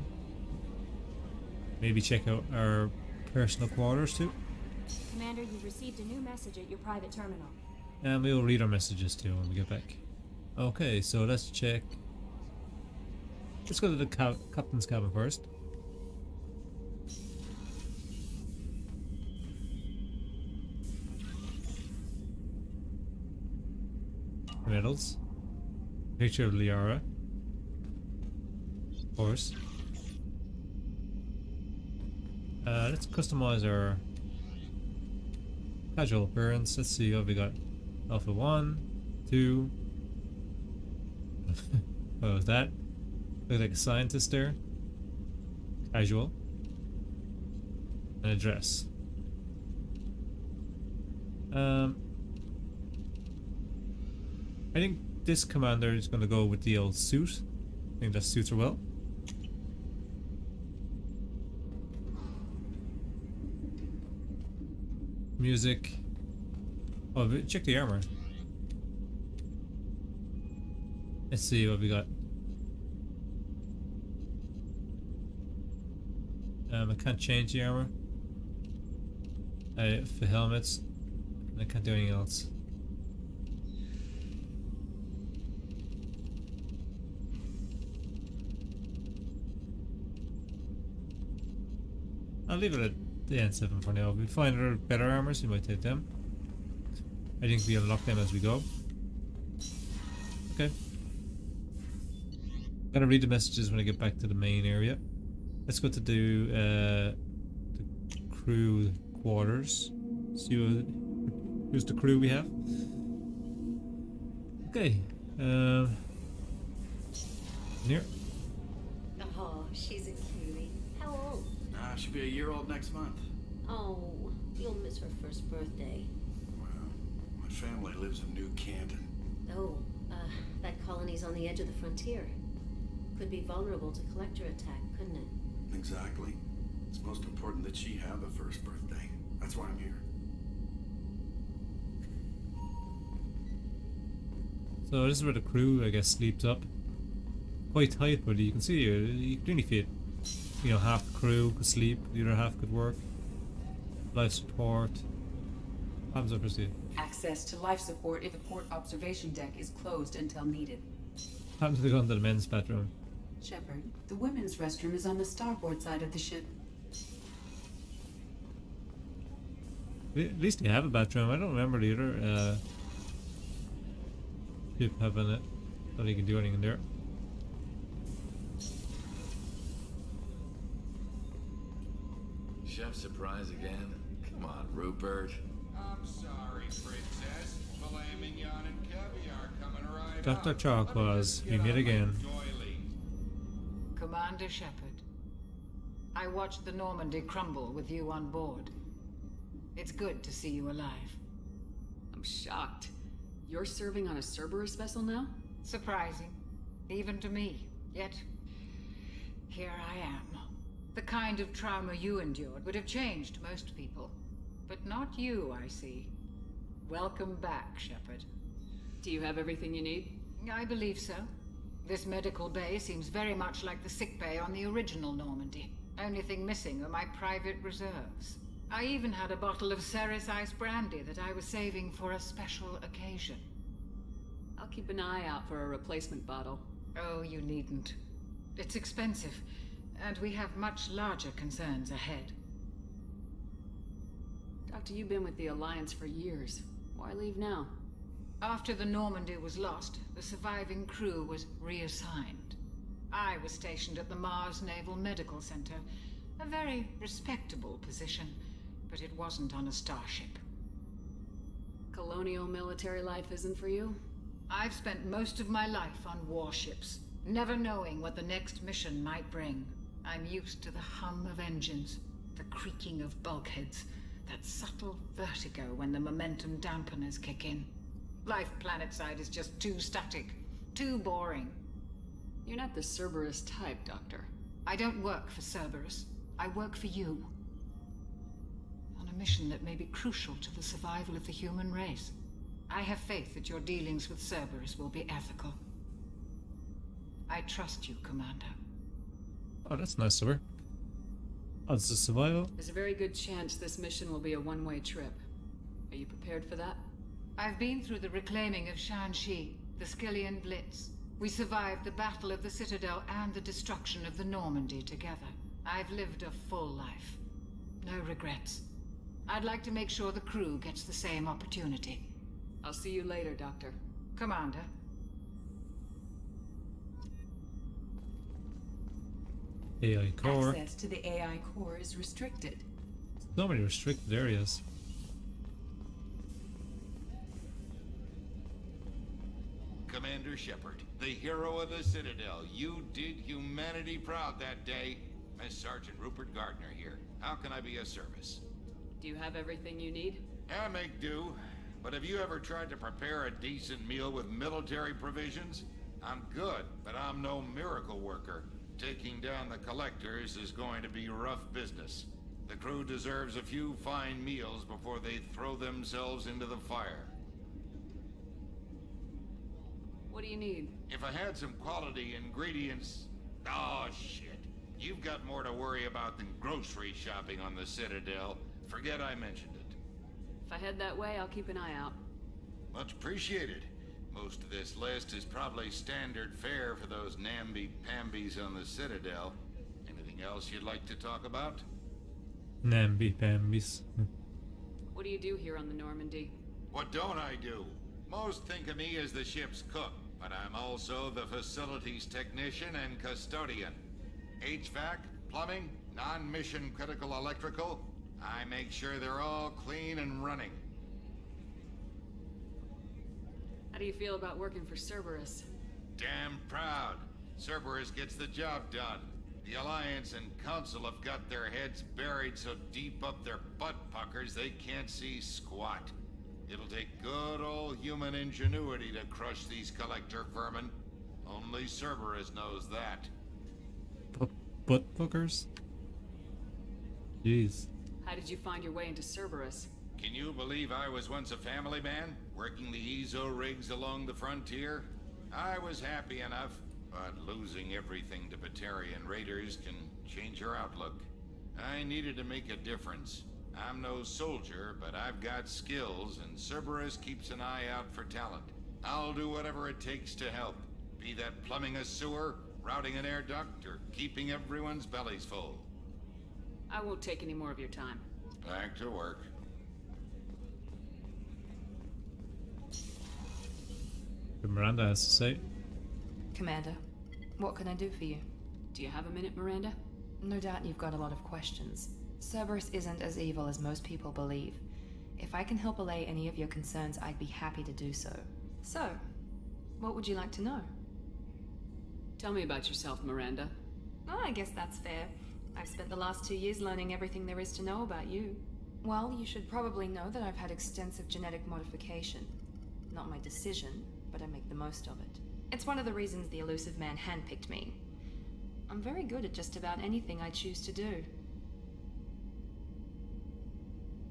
Maybe check out our personal quarters too. Commander, you've received a new message at your private terminal. And we'll read our messages too when we get back. Okay, so let's check. Let's go to the captain's cabin first. Medals. Picture of Liara. Of course. Let's customize our casual appearance. Let's see what we got. Alpha 1, 2. What was that? Look like a scientist there. Casual. And a dress. I think this commander is going to go with the old suit. I think that suits her well. Music. Oh, check the armor. Let's see what we got. I can't change the armor. For helmets, I can't do anything else. I'll leave it at the N7 for now. If we find other better armors, we might take them. I think we unlock them as we go. Okay. I'm gonna read the messages when I get back to the main area. Let's go to the crew quarters. See who's the crew we have. Okay. Here. Oh, she's a cutie. How old? She'll be a year old next month. Oh, you'll miss her first birthday. Well, my family lives in New Canton. Oh, that colony's on the edge of the frontier. Could be vulnerable to collector attack, couldn't it? Exactly. It's most important that she have a first birthday. That's why I'm here. So this is where the crew, I guess, sleeps up. Quite tight, but you can see you clearly fit. You know, half the crew could sleep, the other half could work. Life support. What happens up here? Access to life support if the port observation deck is closed until needed. What happens if they go into the men's bathroom? Shepard, the women's restroom is on the starboard side of the ship. At least they have a bathroom. I don't remember the other ship having it. Thought you can do anything in there. Chef surprise again? Come on, Rupert. I'm sorry, princess. Filet mignon and caviar coming right Dr. up. Chalkwaz, we meet again. Commander Shepard, I watched the Normandy crumble with you on board. It's good to see you alive. I'm shocked. You're serving on a Cerberus vessel now? Surprising. even to me. Yet, here I am. The kind of trauma you endured would have changed most people. But not you, I see. Welcome back, Shepard. Do you have everything you need? I believe so. This medical bay seems very much like the sick bay on the original Normandy. Only thing missing are my private reserves. I even had a bottle of Ceres Ice Brandy that I was saving for a special occasion. I'll keep an eye out for a replacement bottle. Oh, you needn't. It's expensive, and we have much larger concerns ahead. Doctor, you've been with the Alliance for years. Why leave now? After the Normandy was lost, the surviving crew was reassigned. I was stationed at the Mars Naval Medical Center, a very respectable position, but it wasn't on a starship. Colonial military life isn't for you? I've spent most of my life on warships, never knowing what the next mission might bring. I'm used to the hum of engines, the creaking of bulkheads, that subtle vertigo when the momentum dampeners kick in. Life planetside is just too static, too boring. You're not the Cerberus type, Doctor. I don't work for Cerberus. I work for you. On a mission that may be crucial to the survival of the human race. I have faith that your dealings with Cerberus will be ethical. I trust you, Commander. Oh, that's nice of her. Odds of survival? There's a very good chance this mission will be a one-way trip. Are you prepared for that? I've been through the reclaiming of Shanxi, the Skillian Blitz. We survived the Battle of the Citadel and the destruction of the Normandy together. I've lived a full life. No regrets. I'd like to make sure the crew gets the same opportunity. I'll see you later, Doctor. Commander. AI core. Access to the AI core is restricted. So many restricted areas. Commander Shepard, the hero of the Citadel. You did humanity proud that day. Miss Sergeant Rupert Gardner here. How can I be of service? Do you have everything you need? I make do. But have you ever tried to prepare a decent meal with military provisions? I'm good, but I'm no miracle worker. Taking down the collectors is going to be rough business. The crew deserves a few fine meals before they throw themselves into the fire. What do you need? If I had some quality ingredients... Oh, shit. You've got more to worry about than grocery shopping on the Citadel. Forget I mentioned it. If I head that way, I'll keep an eye out. Much appreciated. Most of this list is probably standard fare for those namby-pambies on the Citadel. Anything else you'd like to talk about? Namby-pambies. What do you do here on the Normandy? What don't I do? Most think of me as the ship's cook, but I'm also the facilities technician and custodian. HVAC, plumbing, non-mission critical electrical. I make sure they're all clean and running. How do you feel about working for Cerberus? Damn proud. Cerberus gets the job done. The Alliance and Council have got their heads buried so deep up their butt puckers they can't see squat. It'll take good old human ingenuity to crush these collector vermin. Only Cerberus knows that. Butt puckers? Jeez. How did you find your way into Cerberus? Can you believe I was once a family man, working the EZO rigs along the frontier? I was happy enough, but losing everything to Batarian raiders can change your outlook. I needed to make a difference. I'm no soldier, but I've got skills, and Cerberus keeps an eye out for talent. I'll do whatever it takes to help, be that plumbing a sewer, routing an air duct, or keeping everyone's bellies full. I won't take any more of your time. Back to work. What Miranda has to say. Commander, what can I do for you? Do you have a minute, Miranda? No doubt you've got a lot of questions. Cerberus isn't as evil as most people believe. If I can help allay any of your concerns, I'd be happy to do so. So, what would you like to know? Tell me about yourself, Miranda. Oh, I guess that's fair. I've spent the last 2 years learning everything there is to know about you. Well, you should probably know that I've had extensive genetic modification. Not my decision, but I make the most of it. It's one of the reasons the elusive man handpicked me. I'm very good at just about anything I choose to do.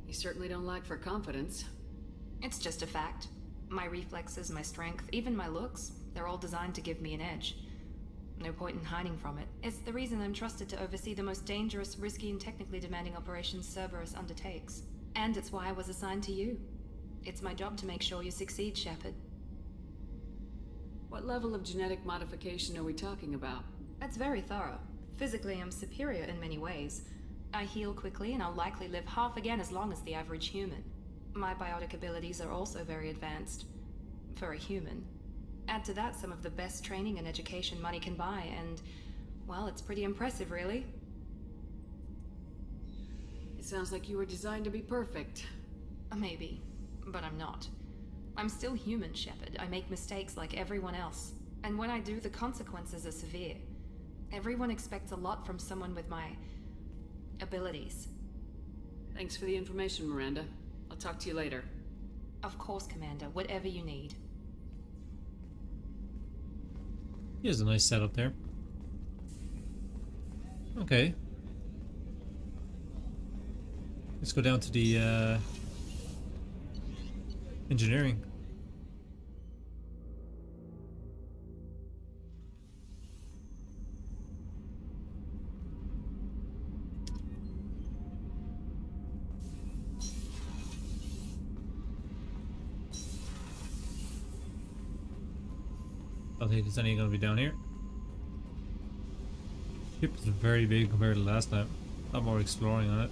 You certainly don't lack for confidence. It's just a fact. My reflexes, my strength, even my looks, they're all designed to give me an edge. No point in hiding from it. It's the reason I'm trusted to oversee the most dangerous, risky, and technically demanding operations Cerberus undertakes. And it's why I was assigned to you. It's my job to make sure you succeed, Shepard. What level of genetic modification are we talking about? That's very thorough. Physically, I'm superior in many ways. I heal quickly, and I'll likely live half again as long as the average human. My biotic abilities are also very advanced. For a human. Add to that some of the best training and education money can buy, and, well, it's pretty impressive, really. It sounds like you were designed to be perfect. Maybe, but I'm not. I'm still human, Shepard. I make mistakes like everyone else. And when I do, the consequences are severe. Everyone expects a lot from someone with my abilities. Thanks for the information, Miranda. I'll talk to you later. Of course, Commander. Whatever you need. Here's a nice setup there. Okay. Let's go down to the engineering. I don't think there's any going to be down here. Ship is very big compared to last time. A lot more exploring on it.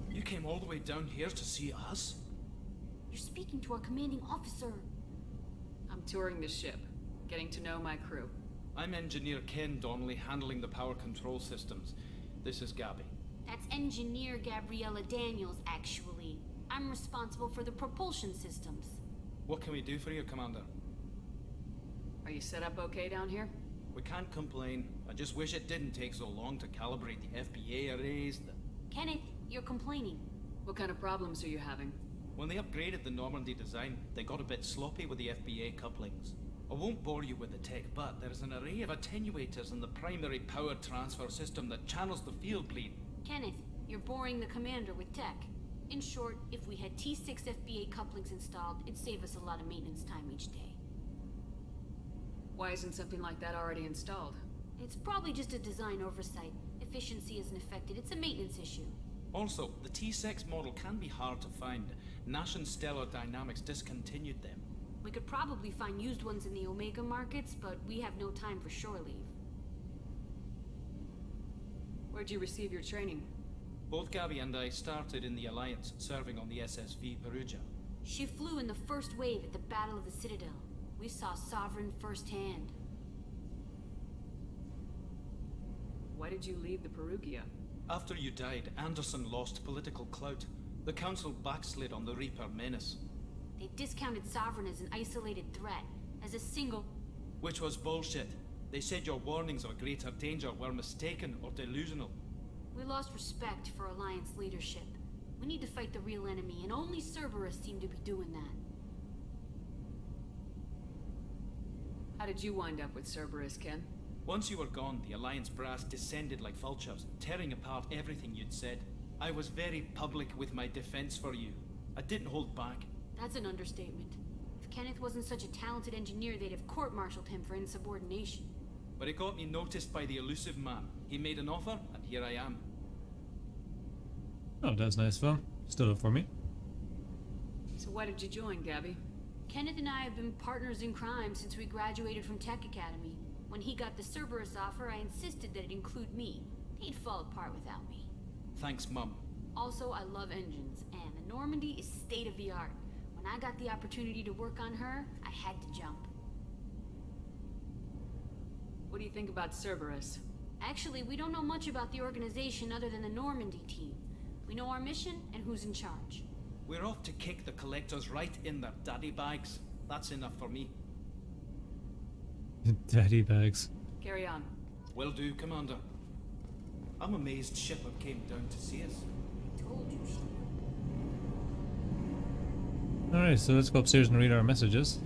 You came all the way down here to see us? You're speaking to our commanding officer. I'm touring the ship, getting to know my crew. I'm Engineer Ken Donnelly, handling the power control systems. This is Gabby. That's Engineer Gabriella Daniels, actually. I'm responsible for the propulsion systems. What can we do for you, Commander? Are you set up okay down here? We can't complain. I just wish it didn't take so long to calibrate the FBA arrays. Kenneth, you're complaining. What kind of problems are you having? When they upgraded the Normandy design, they got a bit sloppy with the FBA couplings. I won't bore you with the tech, but there's an array of attenuators in the primary power transfer system that channels the field bleed. Kenneth, you're boring the commander with tech. In short, if we had T6 FBA couplings installed, it'd save us a lot of maintenance time each day. Why isn't something like that already installed? It's probably just a design oversight. Efficiency isn't affected. It's a maintenance issue. Also, the T6 model can be hard to find. Nash and Stellar Dynamics discontinued them. We could probably find used ones in the Omega markets, but we have no time for shore leave. Where'd you receive your training? Both Gabby and I started in the Alliance, serving on the SSV Perugia. She flew in the first wave at the Battle of the Citadel. We saw Sovereign firsthand. Why did you leave the Perugia? After you died, Anderson lost political clout. The Council backslid on the Reaper menace. They discounted Sovereign as an isolated threat, as a single... Which was bullshit. They said your warnings of greater danger were mistaken or delusional. We lost respect for Alliance leadership. We need to fight the real enemy, and only Cerberus seem to be doing that. How did you wind up with Cerberus, Ken? Once you were gone, the Alliance brass descended like vultures, tearing apart everything you'd said. I was very public with my defense for you. I didn't hold back. That's an understatement. If Kenneth wasn't such a talented engineer, they'd have court-martialed him for insubordination. But it got me noticed by the elusive man. He made an offer, and here I am. Oh, that's nice fun. Stood up for me. So why did you join, Gabby? Kenneth and I have been partners in crime since we graduated from Tech Academy. When he got the Cerberus offer, I insisted that it include me. He'd fall apart without me. Thanks, Mum. Also, I love engines, and the Normandy is state-of-the-art. When I got the opportunity to work on her, I had to jump. What do you think about Cerberus? Actually, we don't know much about the organization other than the Normandy team. We know our mission and who's in charge. We're off to kick the collectors right in their daddy bags. That's enough for me. Daddy bags. Carry on. Will do, Commander. I'm amazed Shepard came down to see us. Told you so. Alright, so let's go upstairs and read our messages.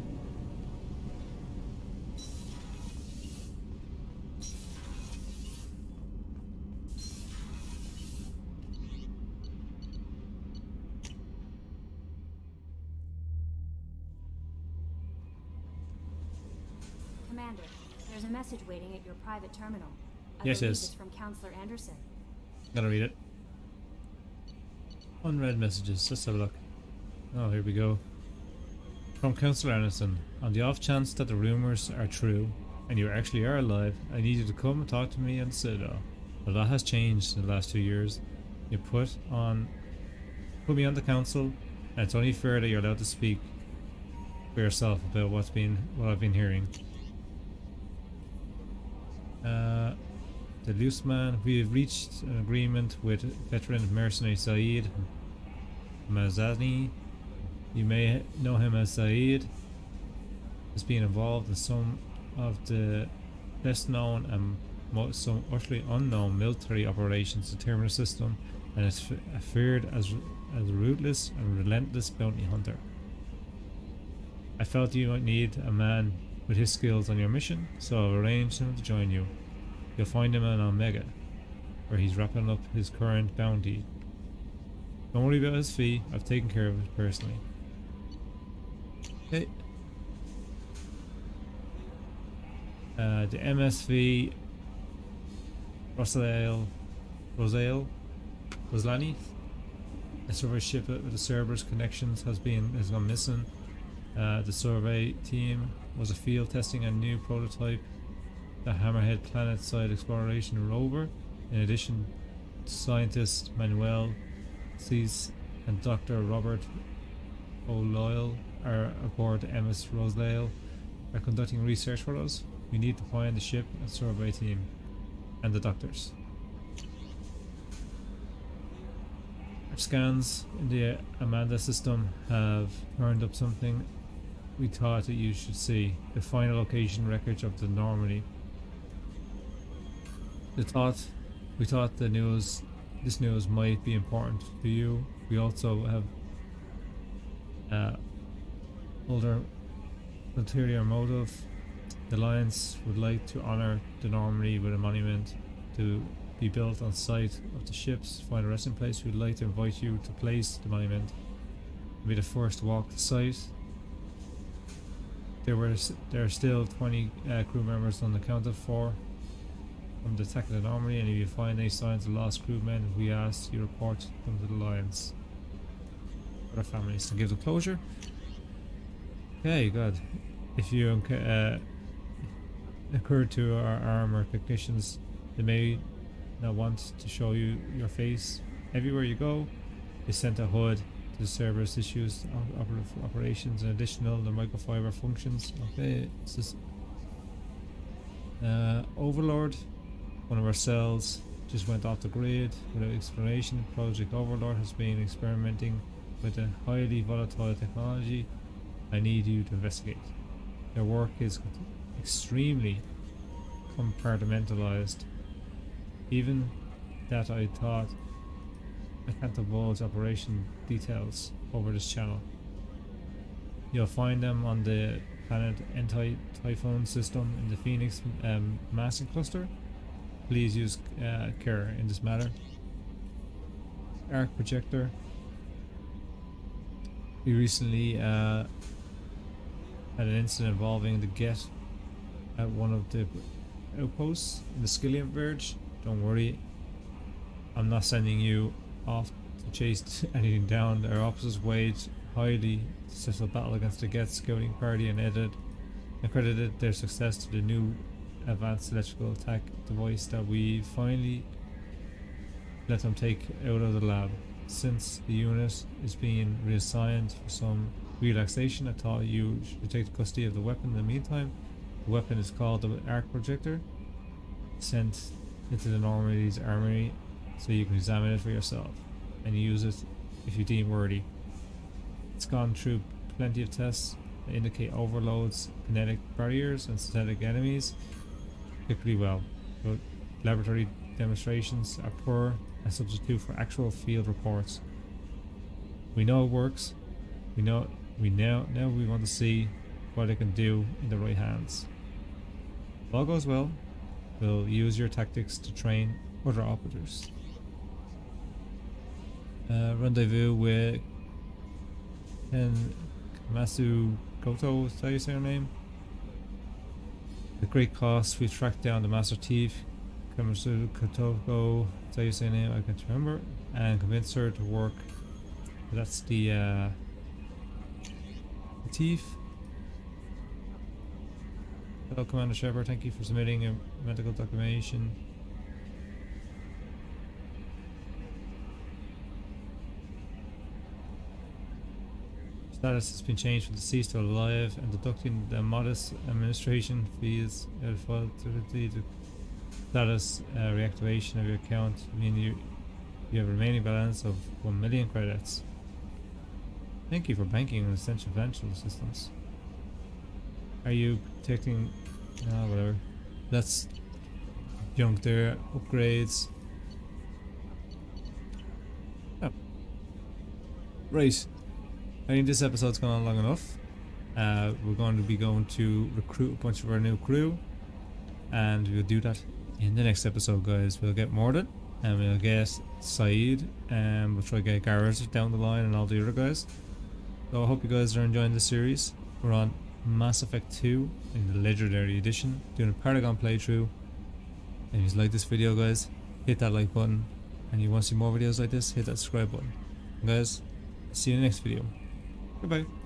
Commander, there's a message waiting at your private terminal. I Yes, believe yes. it's from Counselor Anderson. Gotta read it. Unread messages. Let's have a look. Oh, here we go. From Counselor Anderson. On the off chance that the rumors are true, and you actually are alive, I need you to come and talk to me on the Citadel. A lot has changed in the last 2 years. You put me on the council, and it's only fair that you're allowed to speak for yourself about what I've been hearing. The loose man, we have reached an agreement with veteran mercenary Saeed Mazani. You may know him as Saeed. Has been involved in some of the best known and some utterly unknown military operations in the Terminus system, and is feared as a ruthless and relentless bounty hunter. I felt you might need a man with his skills on your mission, so I've arranged him to join you. You'll find him on Omega, where he's wrapping up his current bounty. Don't worry about his fee, I've taken care of it personally. Okay. The MSV Roslani, a survey ship with the Cerberus connections has gone missing. The survey team was field testing a new prototype, the Hammerhead planet-side exploration rover. In addition, scientists Manuel Cease and Dr. Robert O'Loyal are aboard the MS Rosedale, are conducting research for us. We need to find the ship and survey team and the doctors. Our scans in the Amanda system have turned up something we thought that you should see. The final location records of the Normandy. We thought this news might be important to you. We also have ulterior motive. The Alliance would like to honor the Normandy with a monument to be built on site of the ship's final resting place. We'd like to invite you to place the monument and be the first to walk the site. There are still 20 crew members unaccounted for from the attack of the Normandy, and if you find any signs of lost crewmen, we ask you report them to the Alliance for their families to give them closure. Okay, good. If you occur to our armor technicians, they may not want to show you your face everywhere you go. They sent a HUD to the Cerberus issues operations and additional the microfiber functions. Okay, it's just Overlord. One of our cells just went off the grid without explanation. Project Overlord has been experimenting with a highly volatile technology. I need you to investigate. Their work is extremely compartmentalized. Even that I thought I can't divulge operation details over this channel. You'll find them on the planet Anti-Typhoon system in the Phoenix massing cluster. Please use care in this matter. Arc projector. We recently had an incident involving the Get at one of the outposts in the Skillian Verge. Don't worry, I'm not sending you off to chase anything down. Our officers waged highly successful battle against the Get scouting party and accredited their success to the new advanced electrical attack device that we finally let them take out of the lab. Since the unit is being reassigned for some relaxation, I thought you should take custody of the weapon in the meantime. The weapon is called the Arc Projector, sent into the Normandy's armory so you can examine it for yourself. and use it if you deem worthy. It's gone through plenty of tests that indicate overloads, kinetic barriers, and synthetic enemies particularly well, but laboratory demonstrations are poor and substitute for actual field reports. We know it works. Now we want to see what it can do in the right hands. If all goes well, we'll use your tactics to train other operators. Rendezvous with Masu Goto, is that how you say her name? At great cost, we tracked down the master thief, Kamasu Kotoko, is that how you say her name? I can't remember. And convinced her to work. That's the thief. Hello, Commander Shepard. Thank you for submitting your medical documentation. Status has been changed from deceased to alive, and deducting the modest administration fees for the status reactivation of your account mean you have a remaining balance of 1 million credits. Thank you for banking on essential financial systems. Are you protecting? Whatever. That's junk there. Upgrades. Oh. Right. I think this episode's gone on long enough. We're going to be going to recruit a bunch of our new crew, and we'll do that in the next episode, guys. We'll get Mordred, and we'll get Saeed, and we'll try to get Garrett down the line and all the other guys. So I hope you guys are enjoying this series. We're on Mass Effect 2 in the Legendary Edition, doing a Paragon playthrough. And if you like this video, guys, hit that like button, and you want to see more videos like this, hit that subscribe button. And guys, see you in the next video. Goodbye.